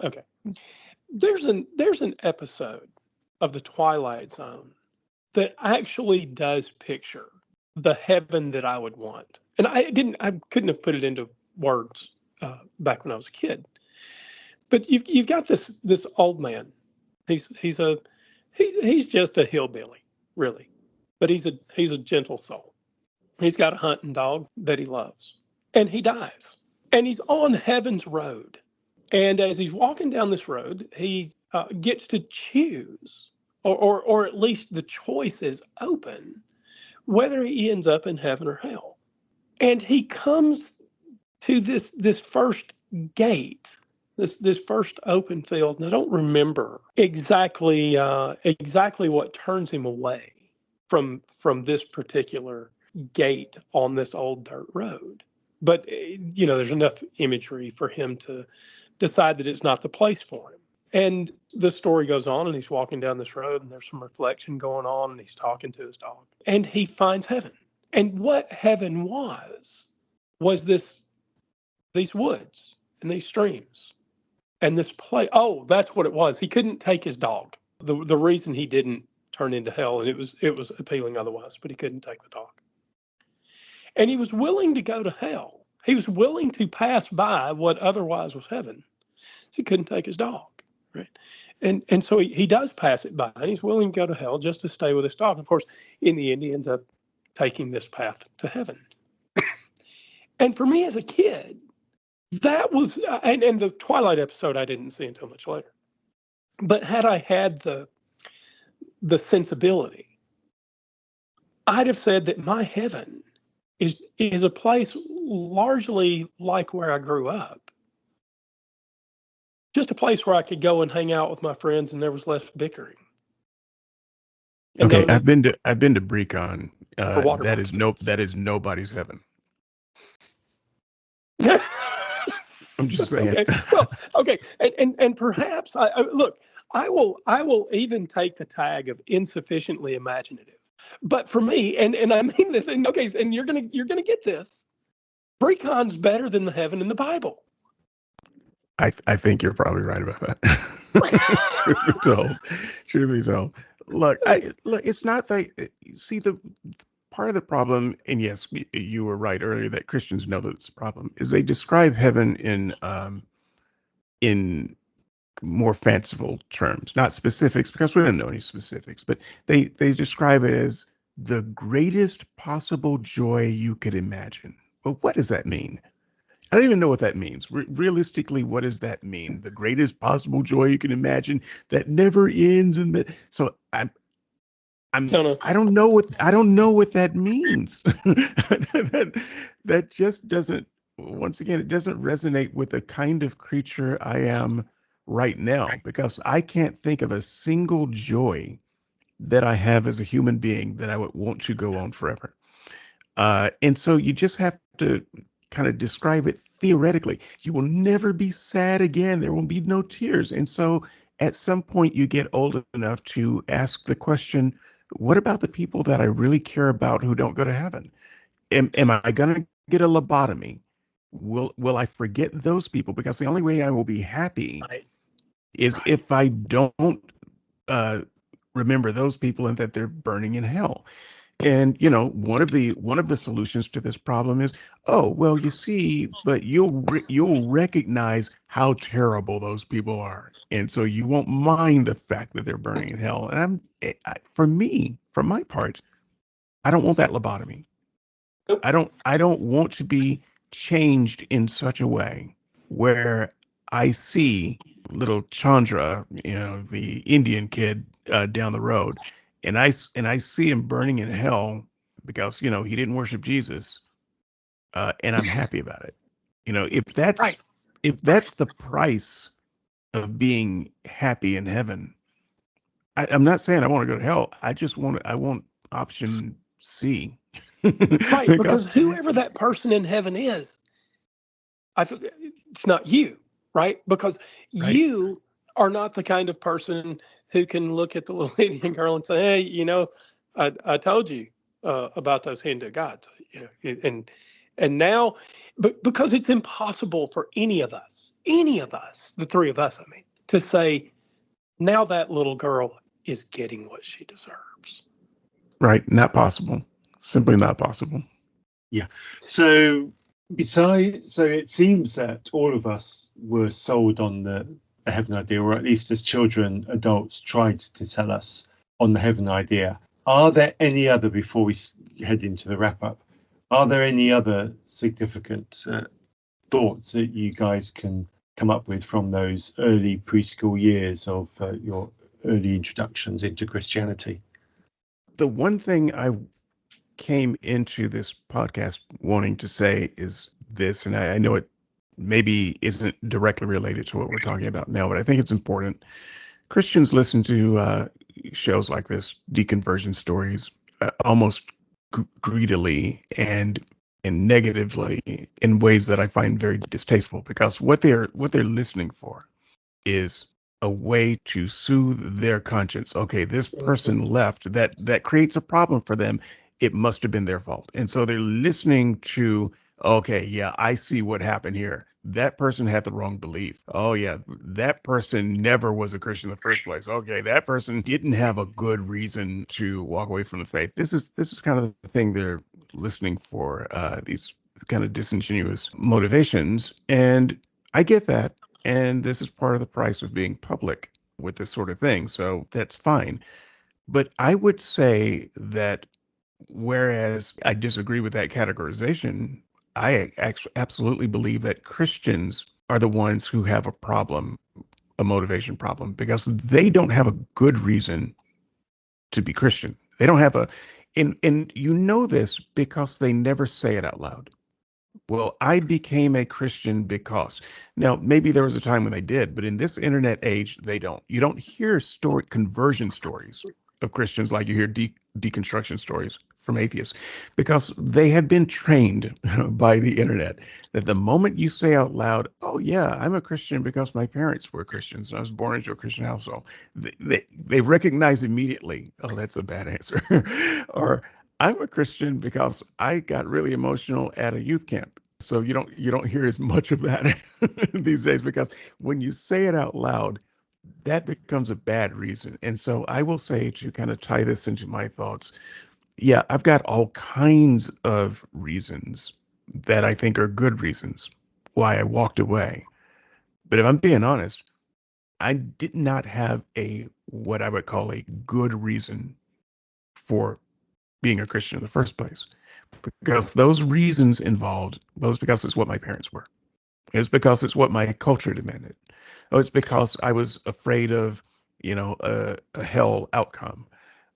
Okay. There's an episode of the Twilight Zone that actually does picture the heaven that I would want, and I couldn't have put it into words back when I was a kid. But you've got this old man. He's just a hillbilly, really, but he's a gentle soul. He's got a hunting dog that he loves, and he dies, and he's on heaven's road. And as he's walking down this road, he gets to choose, or at least the choice is open, whether he ends up in heaven or hell. And he comes to this first gate, this first open field, and I don't remember exactly what turns him away from this particular gate on this old dirt road. But there's enough imagery for him to decide that it's not the place for him. And the story goes on, and he's walking down this road, and there's some reflection going on, and he's talking to his dog, and he finds heaven. And what heaven was these woods and these streams and this place. Oh, that's what it was. He couldn't take his dog. The reason he didn't turn into hell, and it was appealing otherwise, but he couldn't take the dog. And he was willing to go to hell. He was willing to pass by what otherwise was heaven. So he couldn't take his dog, right? And so he does pass it by, and he's willing to go to hell just to stay with his dog. Of course, in the end, he ends up taking this path to heaven. And for me as a kid, that was, and the Twilight episode I didn't see until much later. But had I had the sensibility, I'd have said that my heaven is a place largely like where I grew up. Just a place where I could go and hang out with my friends, and there was less bickering. And okay, I've been to Brecon. That is nobody's heaven. I'm just saying. Okay. Well, okay, and perhaps I will even take the tag of insufficiently imaginative. But for me, and I mean this, and okay, and you're gonna get this. Brecon's better than the heaven in the Bible. I think you're probably right about that. Truth be told. Look, it's not that. See, the part of the problem, and yes, you were right earlier that Christians know that it's a problem, is they describe heaven in more fanciful terms, not specifics, because we don't know any specifics, but they describe it as the greatest possible joy you could imagine. Well, what does that mean? I don't even know what that means. Realistically, what does that mean? The greatest possible joy you can imagine that never ends. So I don't know what that means. that just doesn't. Once again, it doesn't resonate with the kind of creature I am right now, because I can't think of a single joy that I have as a human being that I would want to go on forever. And so you just have to kind of describe it theoretically. You will never be sad again. There will be no tears. And so at some point you get old enough to ask the question, what about the people that I really care about who don't go to heaven? Am I going to get a lobotomy? Will I forget those people? Because the only way I will be happy is if I don't remember those people and that they're burning in hell. And one of the solutions to this problem is, oh well, you see, but you'll recognize how terrible those people are, and so you won't mind the fact that they're burning in hell. And for my part, I don't want that lobotomy. Nope. I don't want to be changed in such a way where I see little Chandra, the Indian kid down the road, and I see him burning in hell because he didn't worship Jesus, and I'm happy about it. If that's Right. if that's the price of being happy in heaven, I'm not saying I want to go to hell. I want option C. Right, because whoever that person in heaven is, it's not you, right? Because Right. you are not the kind of person who can look at the little Indian girl and say, "Hey, I told you about those Hindu gods," and now, but because it's impossible for any of us, the three of us, I mean, to say now that little girl is getting what she deserves. Right. Not possible. Simply not possible. Yeah. So it seems that all of us were sold on the heaven idea, or at least as children, adults tried to tell us on the heaven idea. Are there any other, before we head into the wrap up, are there any other significant thoughts that you guys can come up with from those early preschool years of your early introductions into Christianity? The one thing I came into this podcast wanting to say is this, and I know it maybe isn't directly related to what we're talking about now, but I think it's important. Christians listen to shows like this, deconversion stories, almost greedily and negatively in ways that I find very distasteful, because what they're listening for is a way to soothe their conscience. Okay, this person left, that creates a problem for them. It must have been their fault. And so they're listening to, okay, yeah, I see what happened here. That person had the wrong belief. Oh yeah, that person never was a Christian in the first place. Okay, that person didn't have a good reason to walk away from the faith. This is kind of the thing they're listening for, these kind of disingenuous motivations. And I get that. And this is part of the price of being public with this sort of thing. So that's fine. But I would say that whereas I disagree with that categorization, I actually absolutely believe that Christians are the ones who have a problem, a motivation problem, because they don't have a good reason to be Christian. They don't have and this because they never say it out loud. Well, I became a Christian because. Now, maybe there was a time when they did, but in this internet age, they don't. You don't hear conversion stories of Christians like you hear deconstruction stories from atheists, because they have been trained by the internet that the moment you say out loud, "Oh yeah, I'm a Christian because my parents were Christians and I was born into a Christian household," they recognize immediately, "Oh, that's a bad answer," or "I'm a Christian because I got really emotional at a youth camp." So you don't hear as much of that these days, because when you say it out loud, that becomes a bad reason. And so I will say, to kind of tie this into my thoughts, yeah, I've got all kinds of reasons that I think are good reasons why I walked away. But if I'm being honest, I did not have what I would call a good reason for being a Christian in the first place, because those reasons involved, well, it's because it's what my parents were. It's because it's what my culture demanded. Oh, it's because I was afraid of, a hell outcome.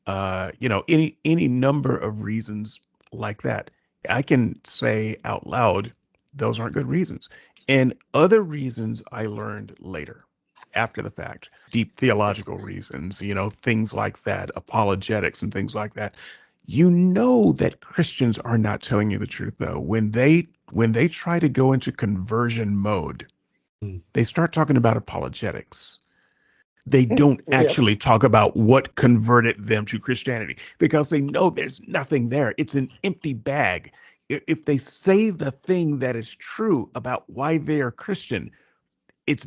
Any number of reasons like that. I can say out loud, those aren't good reasons. And other reasons I learned later, after the fact, deep theological reasons, things like that, apologetics and things like that. That Christians are not telling you the truth, though, when they try to go into conversion mode. They start talking about apologetics. They don't actually talk about what converted them to Christianity, because they know there's nothing there. It's an empty bag. If they say the thing that is true about why they are Christian, it's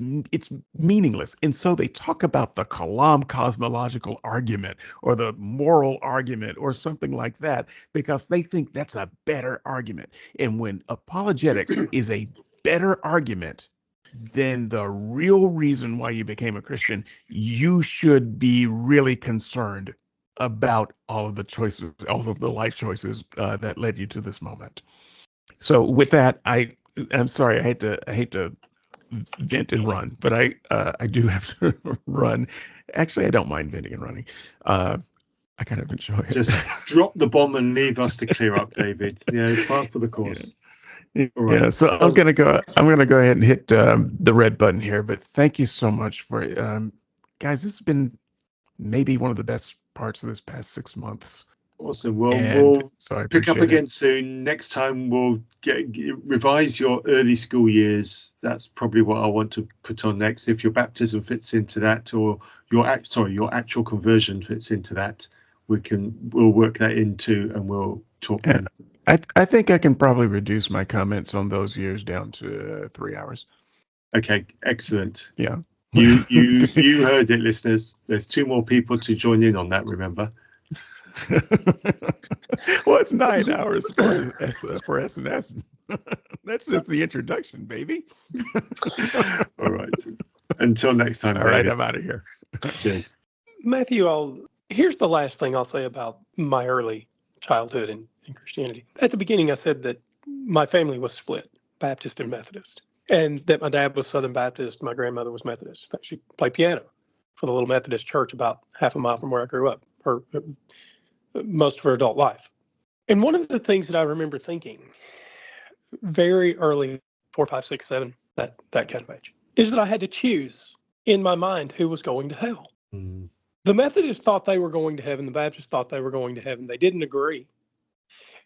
meaningless. And so they talk about the Kalam cosmological argument or the moral argument or something like that because they think that's a better argument. And when apologetics is a better argument than the real reason why you became a Christian, you should be really concerned about all of the choices, all of the life choices that led you to this moment. So with that, I'm sorry, I hate to vent and run, but I do have to run. Actually, I don't mind venting and running. I kind of enjoy it. Just drop the bomb and leave us to clear up, David. Par for the course. Yeah. All right. Yeah, so I'm gonna go ahead and hit the red button here. But thank you so much for guys. This has been maybe one of the best parts of this past 6 months. Awesome. Well, And we'll so I pick up appreciate again it. soon. Next time we'll revise your early school years. That's probably what I want to put on next. If your baptism fits into that, or your actual conversion fits into that, we'll work that into and we'll talk Yeah. then. I think I can probably reduce my comments on those years down to 3 hours. Okay, excellent. Yeah. You heard it, listeners. There's 2 more people to join in on that, remember? Well, it's 9 hours for S&S. That's just the introduction, baby. All right. Until next time, All right, David. I'm out of here. Cheers. Matthew, here's the last thing I'll say about my early childhood in Christianity. At the beginning, I said that my family was split, Baptist and Methodist, and that my dad was Southern Baptist, my grandmother was Methodist. In fact, she played piano for the little Methodist church about half a mile from where I grew up, most of her adult life. And one of the things that I remember thinking very early, 4, 5, 6, 7, that kind of age, is that I had to choose in my mind who was going to hell. Mm. The Methodists thought they were going to heaven. The Baptists thought they were going to heaven. They didn't agree.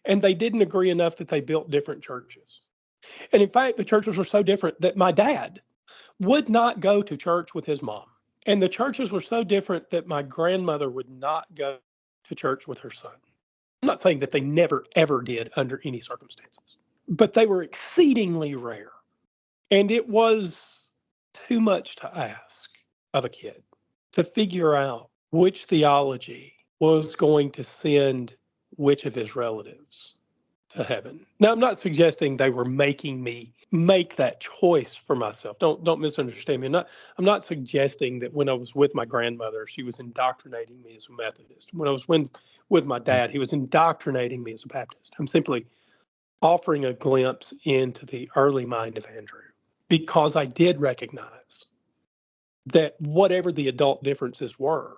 And they didn't agree enough that they built different churches. And in fact, the churches were so different that my dad would not go to church with his mom. And the churches were so different that my grandmother would not go to church with her son. I'm not saying that they never, ever did under any circumstances, but they were exceedingly rare. And it was too much to ask of a kid to figure out which theology was going to send which of his relatives to heaven. Now, I'm not suggesting they were making me make that choice for myself. Don't misunderstand me. I'm not suggesting that when I was with my grandmother, she was indoctrinating me as a Methodist. When I was with my dad, he was indoctrinating me as a Baptist. I'm simply offering a glimpse into the early mind of Andrew, because I did recognize that whatever the adult differences were,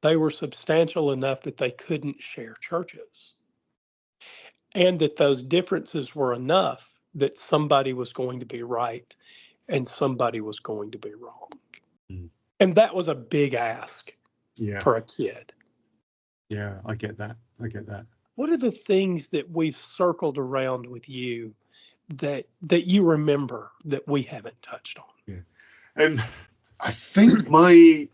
they were substantial enough that they couldn't share churches. And that those differences were enough that somebody was going to be right and somebody was going to be wrong. Mm. And that was a big ask for a kid. Yeah, I get that. What are the things that we've circled around with you that you remember that we haven't touched on? Yeah. I think my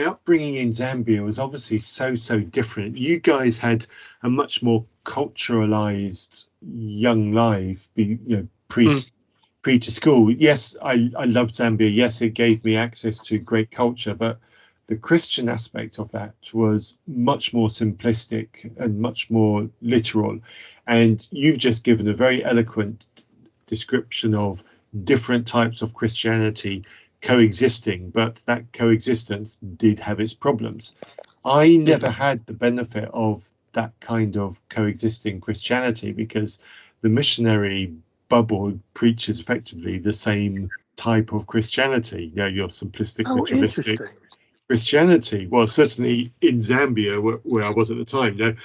upbringing in Zambia was obviously so different. You guys had a much more culturalized young life, pre to school. Yes, I loved Zambia. Yes, it gave me access to great culture, but the Christian aspect of that was much more simplistic and much more literal. And you've just given a very eloquent description of different types of Christianity coexisting, but that coexistence did have its problems. I never had the benefit of that kind of coexisting Christianity because the missionary bubble preaches effectively the same type of Christianity. Your simplistic, ritualistic Christianity. Well, certainly in Zambia, where I was at the time,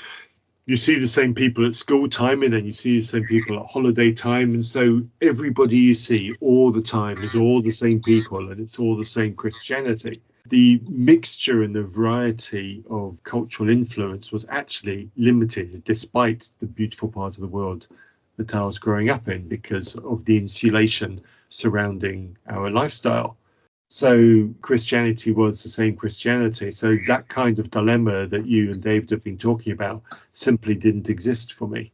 you see the same people at school time, and then you see the same people at holiday time. And so everybody you see all the time is all the same people, and it's all the same Christianity. The mixture and the variety of cultural influence was actually limited, despite the beautiful part of the world that I was growing up in, because of the insulation surrounding our lifestyle. So Christianity was the same Christianity. So that kind of dilemma that you and David have been talking about simply didn't exist for me.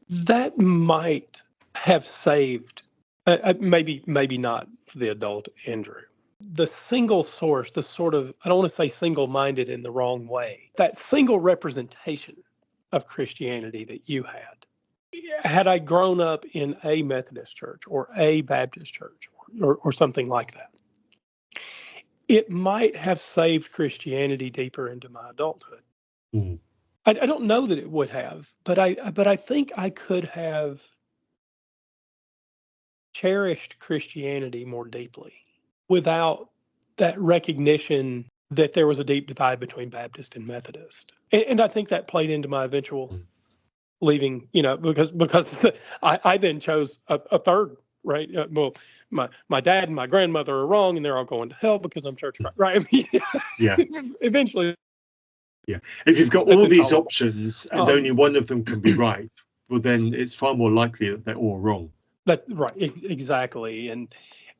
That might have saved Maybe not for the adult Andrew. The single source, the sort of, I don't want to say single-minded in the wrong way, that single representation of Christianity that you had I grown up in a Methodist church or a Baptist church or something like that, it might have saved Christianity deeper into my adulthood. Mm. I don't know that it would have, but I think I could have cherished Christianity more deeply without that recognition that there was a deep divide between Baptist and Methodist. And I think that played into my eventual leaving, because I then chose a third, right? Well, my dad and my grandmother are wrong and they're all going to hell because I'm church right. I mean, Yeah. Eventually. Yeah. If you've got all these options and only one of them can be right, well, then it's far more likely that they're all wrong. Right, exactly. And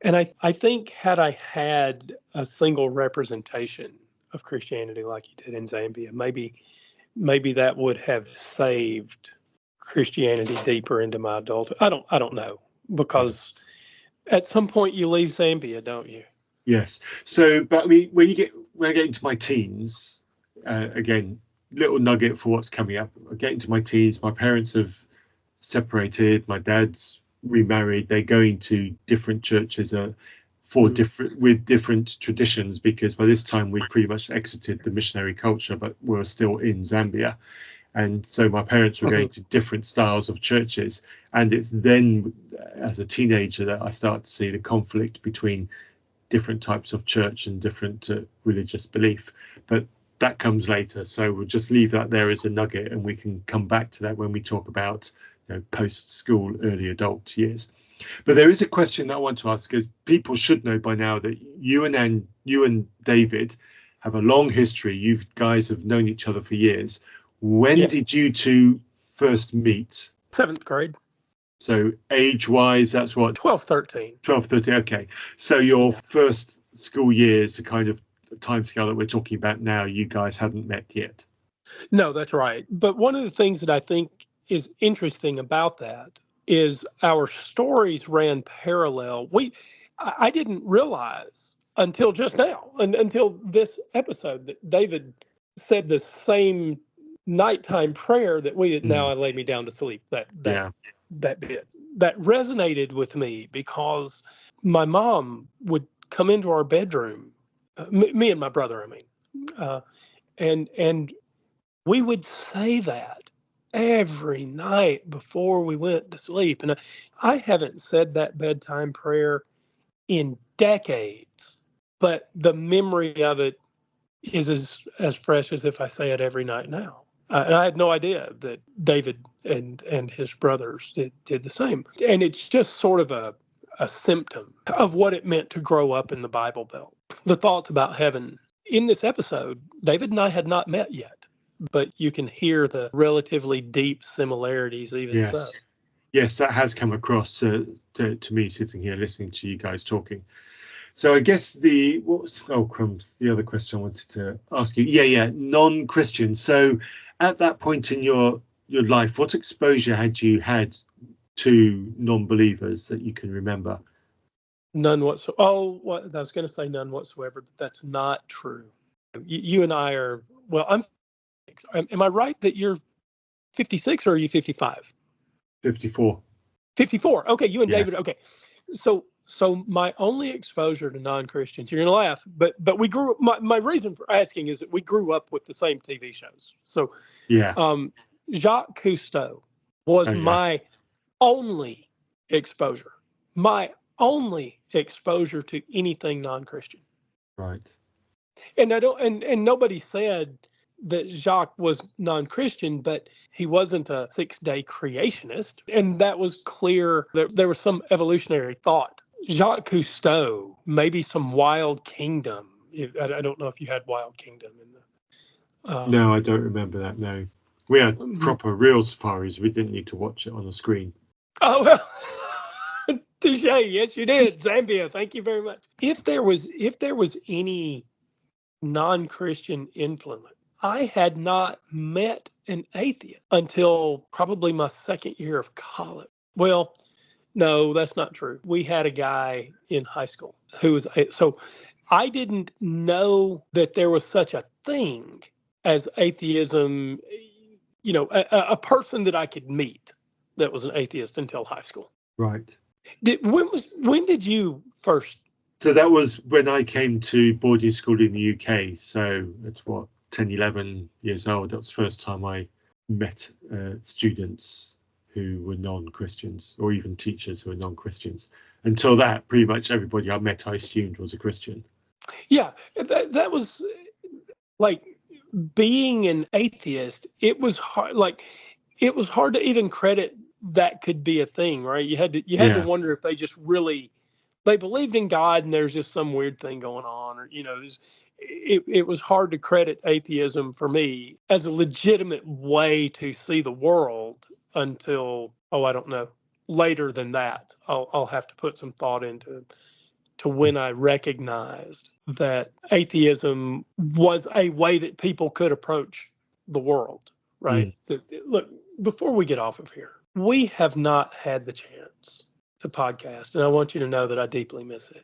I think had I had a single representation of Christianity like you did in Zambia, maybe that would have saved Christianity deeper into my adulthood. I don't know, because at some point you leave Zambia, don't you? Yes. So, but I mean, when I get into my teens, again, little nugget for what's coming up. I get into my teens. My parents have separated. My dad's remarried. They're going to different churches with different traditions, because by this time we pretty much exited the missionary culture, but we're still in Zambia. And so my parents were going to different styles of churches. And it's then as a teenager that I start to see the conflict between different types of church and different religious belief. But that comes later. So we'll just leave that there as a nugget, and we can come back to that when we talk about post-school, early adult years. But there is a question that I want to ask, because people should know by now that you and David have a long history. You guys have known each other for years. When did you two first meet? 7th grade. So age-wise, that's what? 12, 13. 12, 13, okay. So your first school years, the kind of timescale that we're talking about now, you guys hadn't met yet. No, that's right. But one of the things that I think is interesting about that is our stories ran parallel. I didn't realize until just now, until this episode, that David said the same nighttime prayer that we did. Now I lay me down to sleep. That bit that resonated with me, because my mom would come into our bedroom, me and my brother, and we would say that every night before we went to sleep. And I haven't said that bedtime prayer in decades, but the memory of it is as fresh as if I say it every night now. And I had no idea that David and his brothers did the same. And it's just sort of a symptom of what it meant to grow up in the Bible Belt. The thoughts about heaven. In this episode, David and I had not met yet, but you can hear the relatively deep similarities even so. Yes, that has come across to me sitting here listening to you guys talking. So I guess the other question I wanted to ask you. Non-Christian. So at that point in your life, what exposure had you had to non-believers that you can remember? None whatsoever. I was going to say none whatsoever, but that's not true. You and I are, am I right that you're 56 or are you 55? 54. 54. Okay, you and David. Okay. So my only exposure to non-Christians, you're going to laugh, but we grew up, my reason for asking is that we grew up with the same TV shows. So Jacques Cousteau was my only exposure. My only exposure to anything non-Christian. Right. And and nobody said that Jacques was non-Christian, but he wasn't a 6-day creationist. And that was clear that there was some evolutionary thought. Jacques Cousteau, maybe some Wild Kingdom. I don't know if you had Wild Kingdom in the. No, I don't remember that. No, we had proper real safaris. We didn't need to watch it on the screen. Oh well, touche. Yes, you did. Zambia. Thank you very much. If there was any non-Christian influence, I had not met an atheist until probably my second year of college. Well, No, that's not true. We had a guy in high school who was so I didn't know that there was such a thing as atheism, a person that I could meet that was an atheist until high school. Right. When did you first? So that was when I came to boarding school in the UK. So that's 10, 11 years old. That was the first time I met students who were non-Christians, or even teachers who were non-Christians. Until that, pretty much everybody I met, I assumed, was a Christian. Yeah, that was like being an atheist. It was hard. It was hard to even credit that could be a thing, right? You had to wonder if they just really they believed in God and there's just some weird thing going on, or it was hard to credit atheism for me as a legitimate way to see the world until I don't know, later than that. I'll have to put some thought into when I recognized that atheism was a way that people could approach the world, right? Look, before we get off of here, we have not had the chance to podcast, and I want you to know that I deeply miss it.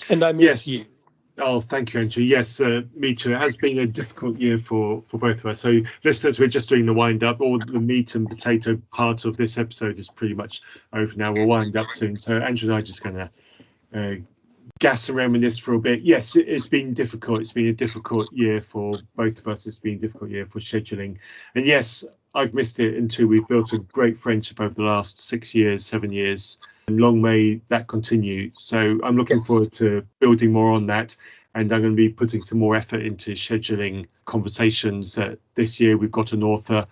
And I miss you. Oh, thank you, Andrew. Yes, me too. It has been a difficult year for both of us. So, listeners, we're just doing the wind up. All the meat and potato part of this episode is pretty much over now. We'll wind up soon. So, Andrew and I are just going to gas and reminisce for a bit. Yes, it's been difficult. It's been a difficult year for both of us. It's been a difficult year for scheduling. And yes, I've missed it until we've built a great friendship over the last 6 years, 7 years. And long may that continue. So I'm looking forward to building more on that. And I'm going to be putting some more effort into scheduling conversations. This year, we've got an author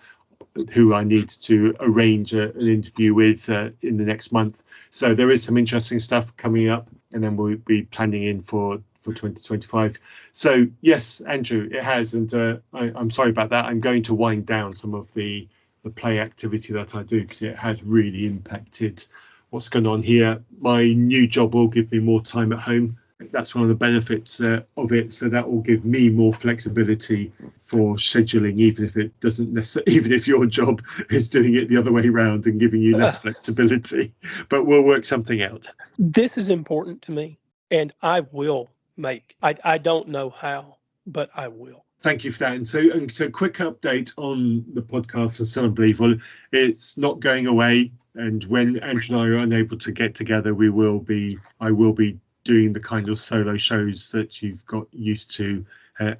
who I need to arrange an interview with in the next month. So there is some interesting stuff coming up, and then we'll be planning in for 2025. So yes, Andrew, it has, and I'm sorry about that. I'm going to wind down some of the play activity that I do, because it has really impacted what's going on here. My new job will give me more time at home. That's one of the benefits of it. So that will give me more flexibility for scheduling, even if it doesn't necessarily, even if your job is doing it the other way around and giving you less flexibility. But we'll work something out. This is important to me, and I will make. I don't know how, but I will. Thank you for that. And so quick update on the podcast of Still Unbelievable. It's not going away. And when Andrew and I are unable to get together, I will be doing the kind of solo shows that you've got used to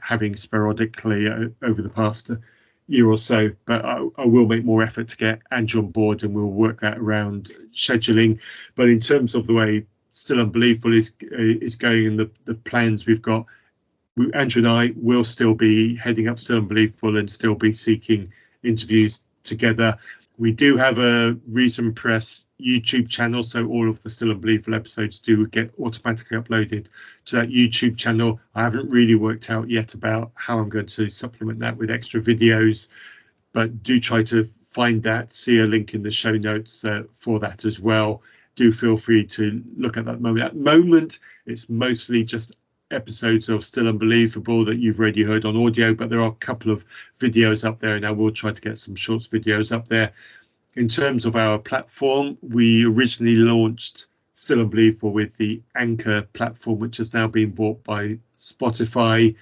having sporadically over the past year or so. But I will make more effort to get Andrew on board, and we'll work that around scheduling. But in terms of the way Still Unbelievable is going, and the plans we've got, Andrew and I will still be heading up Still Unbelievable and still be seeking interviews together. We do have a Reason Press YouTube channel, so all of the Still Unbelievable episodes do get automatically uploaded to that YouTube channel. I haven't really worked out yet about how I'm going to supplement that with extra videos, but do try to find that. See a link in the show notes for that as well. Do feel free to look at that moment. At the moment, it's mostly just episodes of Still Unbelievable that you've already heard on audio, but there are a couple of videos up there, and I will try to get some shorts videos up there. In terms of our platform, we originally launched Still Unbelievable with the Anchor platform, which has now been bought by Spotify.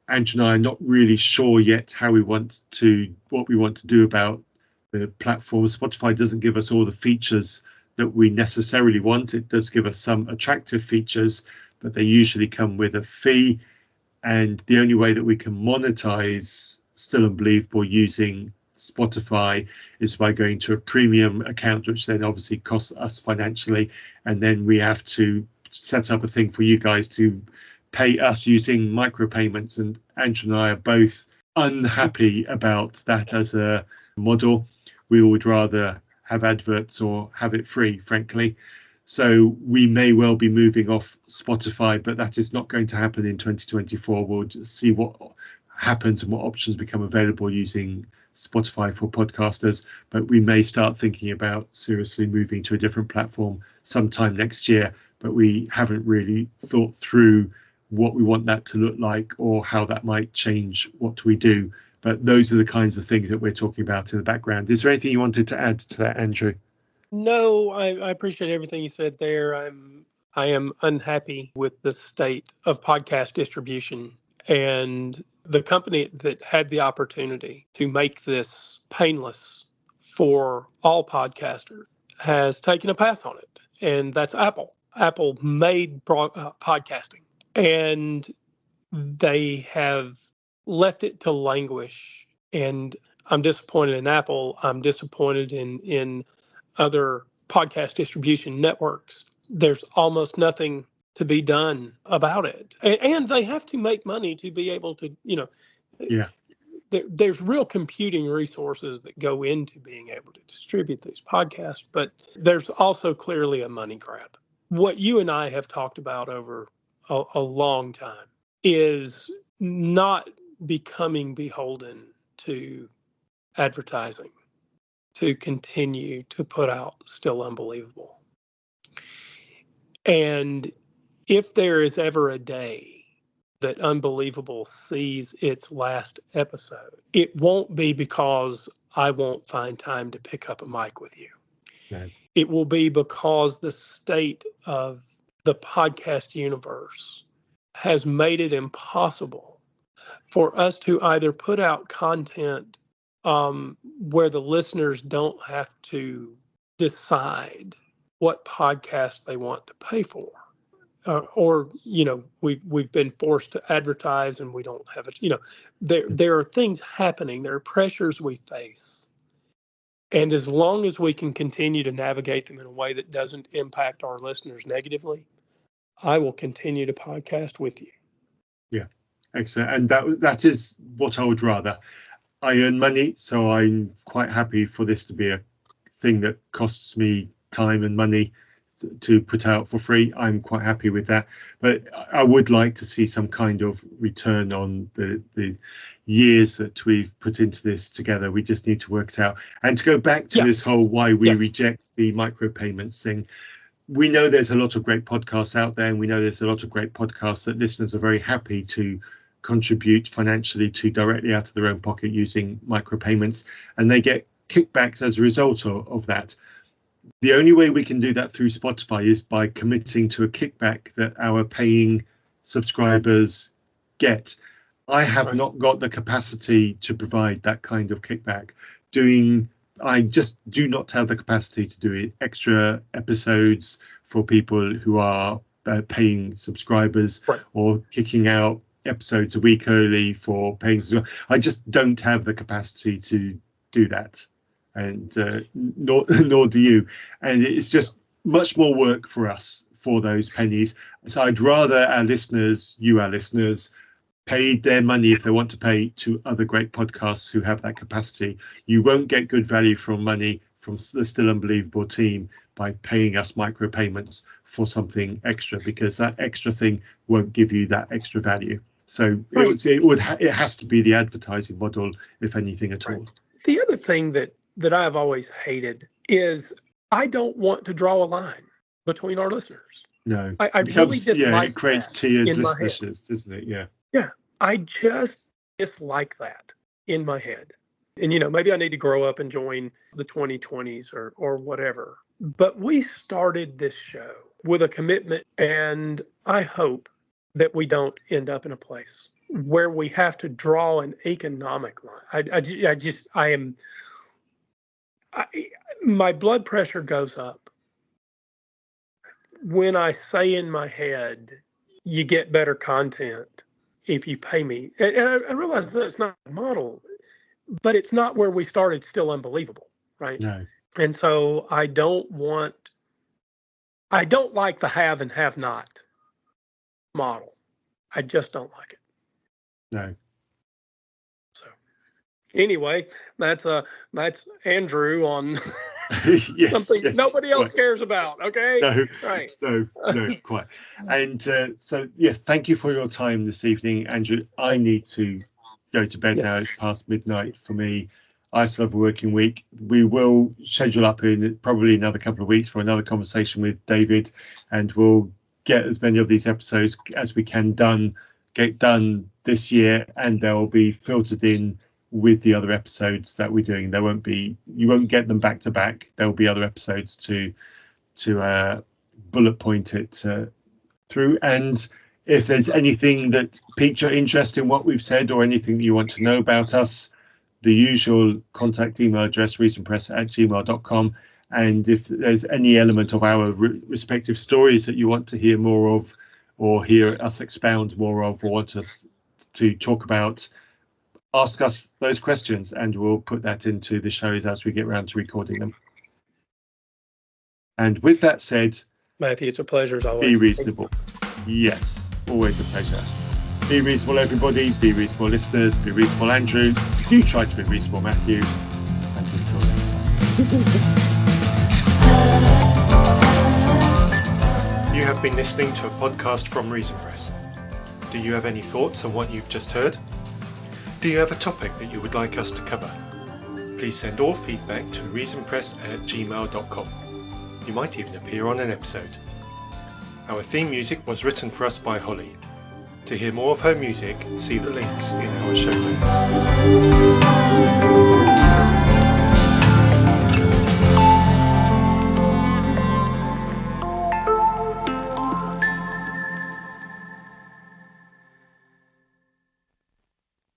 Andrew and I are not really sure yet what we want to do about the platform. Spotify doesn't give us all the features that we necessarily want. It does give us some attractive features, but they usually come with a fee. And the only way that we can monetize Still Unbelievable using Spotify is by going to a premium account, which then obviously costs us financially. And then we have to set up a thing for you guys to pay us using micropayments. And Andrew and I are both unhappy about that as a model. We would rather have adverts or have it free, frankly. So we may well be moving off Spotify, but that is not going to happen in 2024. We'll just see what happens and what options become available using Spotify for podcasters. But we may start thinking about seriously moving to a different platform sometime next year. But we haven't really thought through what we want that to look like or how that might change what we do. But those are the kinds of things that we're talking about in the background. Is there anything you wanted to add to that, Andrew? No, I appreciate everything you said there. I am unhappy with the state of podcast distribution, and the company that had the opportunity to make this painless for all podcasters has taken a pass on it, and that's Apple. Apple made podcasting, and they have left it to languish. And I'm disappointed in Apple. I'm disappointed in other podcast distribution networks. There's almost nothing to be done about it. And they have to make money to be able to, Yeah. There's real computing resources that go into being able to distribute these podcasts, but there's also clearly a money grab. What you and I have talked about over a long time is not becoming beholden to advertising to continue to put out Still Unbelievable. And if there is ever a day that Unbelievable sees its last episode, it won't be because I won't find time to pick up a mic with you. No. It will be because the state of the podcast universe has made it impossible for us to either put out content where the listeners don't have to decide what podcast they want to pay for, or we've been forced to advertise and we don't have it. There are things happening. There are pressures we face, and as long as we can continue to navigate them in a way that doesn't impact our listeners negatively, I will continue to podcast with you. Yeah, excellent. And that is what I would rather. I earn money, so I'm quite happy for this to be a thing that costs me time and money to put out for free. I'm quite happy with that. But I would like to see some kind of return on the years that we've put into this together. We just need to work it out. And to go back to this whole why we reject the micropayments thing, we know there's a lot of great podcasts out there, and we know there's a lot of great podcasts that listeners are very happy to contribute financially to directly out of their own pocket using micropayments, and they get kickbacks as a result of that. The only way we can do that through Spotify is by committing to a kickback that our paying subscribers get. I have not got the capacity to provide that kind of kickback. I just do not have the capacity to do extra episodes for people who are paying subscribers, or kicking out episodes a week early for paying subscribers. I just don't have the capacity to do that, and nor do you. And it's just much more work for us for those pennies. So I'd rather our listeners, paid their money, if they want to pay, to other great podcasts who have that capacity. You won't get good value from money from the Still Unbelievable team by paying us micropayments for something extra, because that extra thing won't give you that extra value. So it has to be the advertising model, if anything at all. The other thing that I've always hated is I don't want to draw a line between our listeners. No, I really dislike it creates tiered listeners, doesn't it? Yeah. Yeah, I just dislike that in my head. And, maybe I need to grow up and join the 2020s or whatever. But we started this show with a commitment, and I hope that we don't end up in a place where we have to draw an economic line. My blood pressure goes up when I say in my head, you get better content if you pay me. And I realize that it's not a model, but it's not where we started Still Unbelievable, right? No. And so I don't like the have and have not model. I just don't like it. No. So anyway, that's Andrew on something nobody else cares about. Okay. No. Right. No. Quite. And thank you for your time this evening, Andrew. I need to go to bed now. It's past midnight for me. I still have a working week. We will schedule up in probably another couple of weeks for another conversation with David, and we'll get as many of these episodes as we can get done this year, and they'll be filtered in with the other episodes that we're doing. You won't get them back to back. There will be other episodes to bullet point it through. And if there's anything that piqued your interest in what we've said, or anything that you want to know about us, the usual contact email address, reasonpress@gmail.com. And if there's any element of our respective stories that you want to hear more of, or hear us expound more of, or want us to talk about, ask us those questions and we'll put that into the shows as we get around to recording them. And with that said, Matthew, it's a pleasure as always. be reasonable. Yes, always a pleasure. Be reasonable, everybody. Be reasonable, listeners. Be reasonable, Andrew. Do try to be reasonable, Matthew. And until next time. You have been listening to a podcast from Reason Press. Do you have any thoughts on what you've just heard? Do you have a topic that you would like us to cover? Please send all feedback to reasonpress@gmail.com. You might even appear on an episode. Our theme music was written for us by Holly. To hear more of her music, see the links in our show notes.